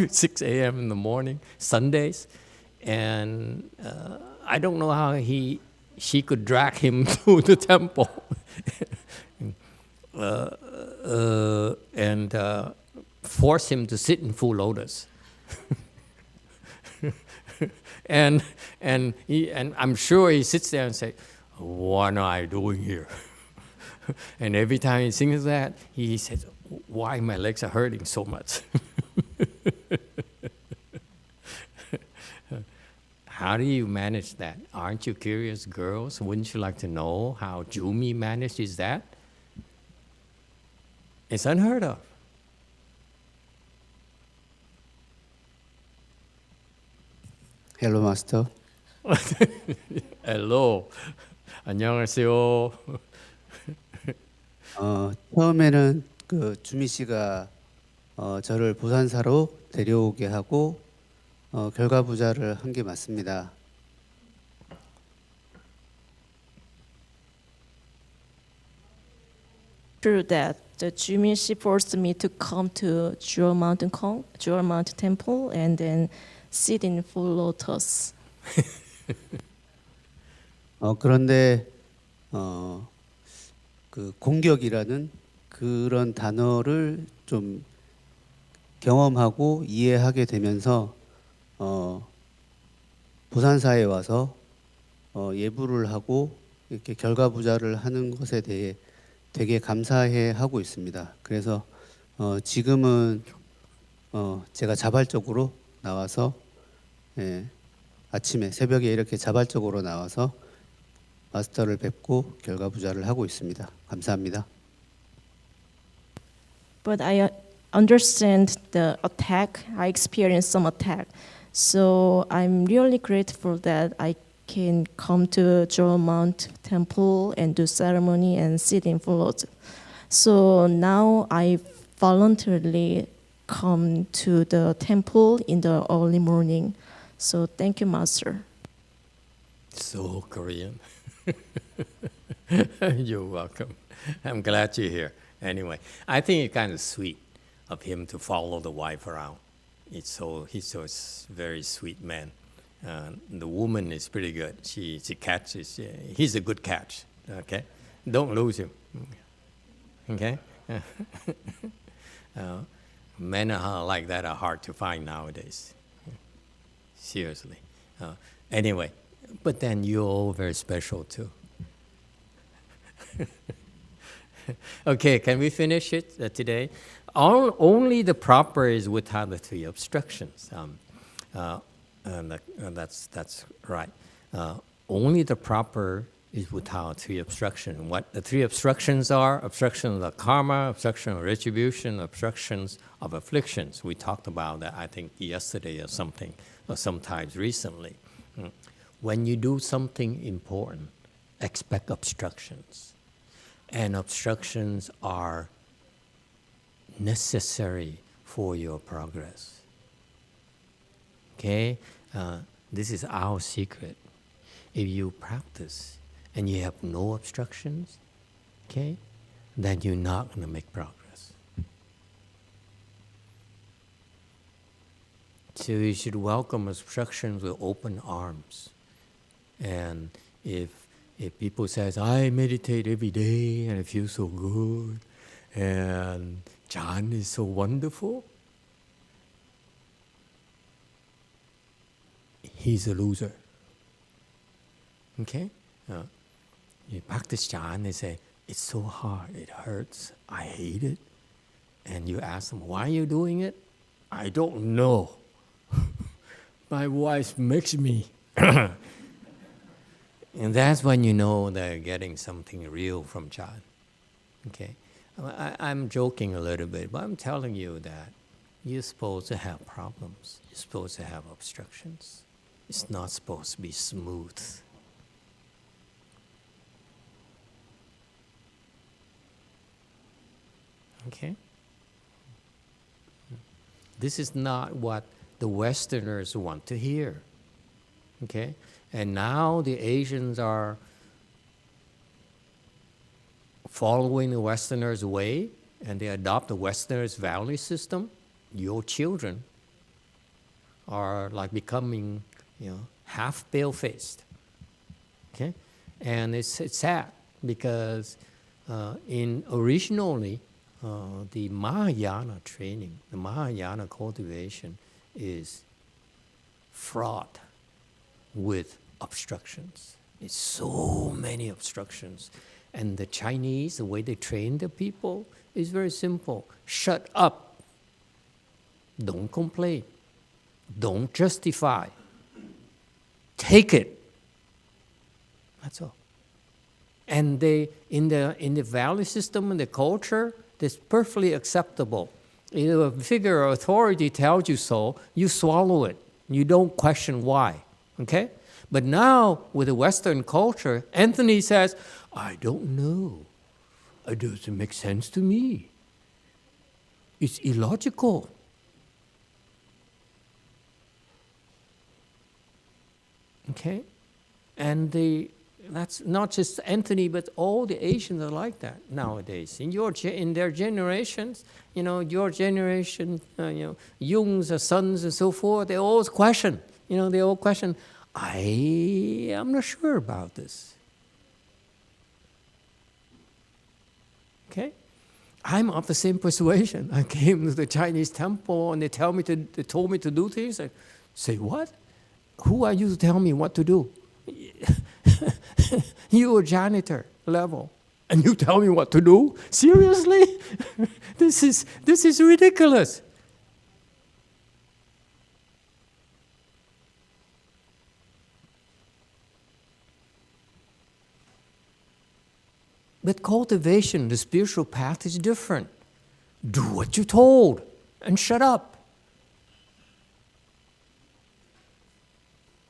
6 a.m. in the morning, Sundays, and I don't know how she could drag him to the temple and force him to sit in full lotus. and I'm sure he sits there and says, "What am I doing here?" And every time he sings that, he says, why my legs are hurting so much. How do you manage that? Aren't you curious girls? Wouldn't you like to know how Jumi manages that? It's unheard of. Hello, Master. Hello. 안녕하세요. 처음에는 그 주미 씨가 저를 보산사로 데려오게 하고 결과부자를 한 게 맞습니다. True that the Jumi she forced me to come to Jewel Mountain Temple and then sit in full lotus. 그런데 그 공격이라는 그런 단어를 좀 경험하고 이해하게 되면서 보산사에 와서 예불을 하고 이렇게 결과부자를 하는 것에 대해 되게 감사해 하고 있습니다. 그래서 지금은 제가 자발적으로 나와서 아침에 새벽에 이렇게 자발적으로 나와서 마스터를 뵙고 결과부자를 하고 있습니다. 감사합니다. But I understand the attack. I experienced some attack. So I'm really grateful that I can come to Jewel Mount Temple and do ceremony and sit in float. So now I voluntarily come to the temple in the early morning. So thank you, Master. So Korean. You're welcome. I'm glad you're here. Anyway, I think it's kind of sweet of him to follow the wife around. He's so very sweet man. The woman is pretty good. She catches. He's a good catch. Okay, don't lose him. Okay. Men like that are hard to find nowadays. Seriously. Anyway, but then you're all very special too. Okay, can we finish it today? Only the proper is without the three obstructions. That's right. Only the proper is without three obstructions. What the three obstructions are: obstruction of karma, obstruction of retribution, obstructions of afflictions. We talked about that, I think, yesterday or something, or sometimes recently. When you do something important, expect obstructions. And obstructions are necessary for your progress. Okay? This is our secret. If you practice and you have no obstructions, okay, then you're not going to make progress. So you should welcome obstructions with open arms. And if people says, I meditate every day and I feel so good, and Chan is so wonderful, he's a loser. Okay? You practice Chan, they say, it's so hard, it hurts, I hate it. And you ask them, why are you doing it? I don't know. My wife makes me. And that's when you know they're getting something real from Chan. Okay? I'm joking a little bit, but I'm telling you that you're supposed to have problems. You're supposed to have obstructions. It's not supposed to be smooth. Okay? This is not what the Westerners want to hear. Okay? And now the Asians are following the Westerners' way, and they adopt the Westerners' value system. Your children are like becoming, half pale-faced. Okay? And it's sad because originally, the Mahayana training, the Mahayana cultivation is fraught with obstructions. It's so many obstructions. And the Chinese, the way they train their people is very simple. Shut up. Don't complain. Don't justify. Take it. That's all. And they, in the value system and the culture, it's perfectly acceptable. If a figure of authority tells you so, you swallow it. You don't question why. Okay? But now, with the Western culture, Anthony says, I don't know. It doesn't make sense to me. It's illogical. Okay? And that's not just Anthony, but all the Asians are like that nowadays. In their generations, your generation, Jung's sons and so forth, they always question. They all question, I'm not sure about this. Okay? I'm of the same persuasion. I came to the Chinese temple and they told me to do things. I say, what? Who are you to tell me what to do? You're a janitor level, and you tell me what to do? Seriously? This is ridiculous. But cultivation, the spiritual path is different. Do what you're told and shut up.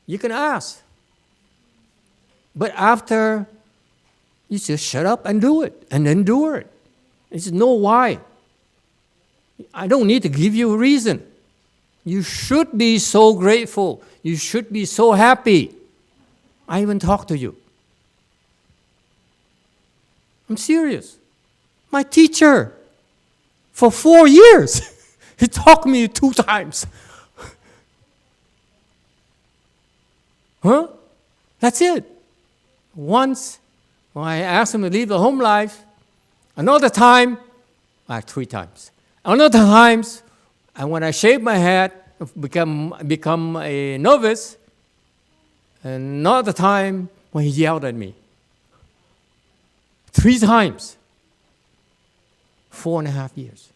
You can ask. But after, you just shut up and do it and endure it. It's no why. I don't need to give you a reason. You should be so grateful. You should be so happy. I even talk to you. I'm serious. My teacher, for 4 years, he taught me 2 times. Huh? That's it. Once, when I asked him to leave the home life. Another time, 3 times. Another times, and when I shaved my head, become a novice. Another time, when he yelled at me. 3 times. 4.5 years.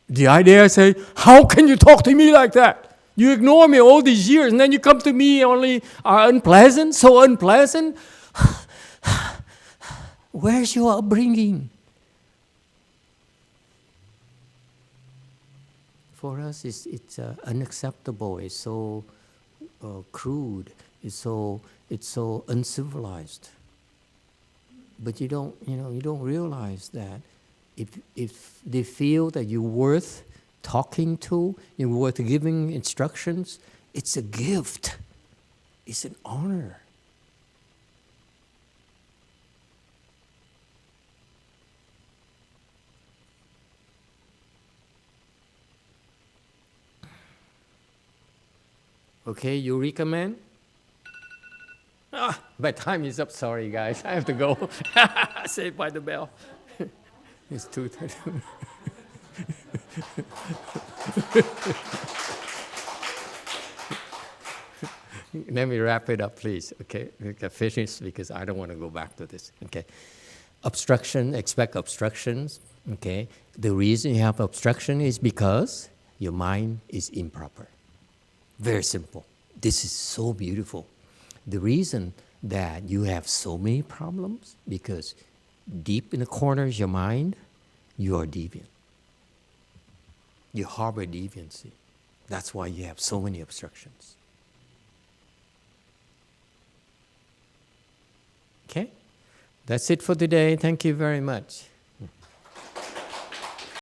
The idea I say, how can you talk to me like that? You ignore me all these years, and then you come to me only are unpleasant, so unpleasant. Where's your upbringing? For us, it's unacceptable. It's so crude. It's so uncivilized. But you don't realize that if they feel that you're worth talking to, you're worth giving instructions, it's a gift. It's an honor. Okay, you recommend? My time is up. Sorry, guys. I have to go. Saved by the bell. It's 2:30. Let me wrap it up, please. Okay, we can finish because I don't want to go back to this. Okay, obstruction. Expect obstructions. Okay, the reason you have obstruction is because your mind is improper. Very simple. This is so beautiful. The reason that you have so many problems because deep in the corners of your mind, you are deviant. You harbor deviancy. That's why you have so many obstructions. Okay? That's it for today. Thank you very much.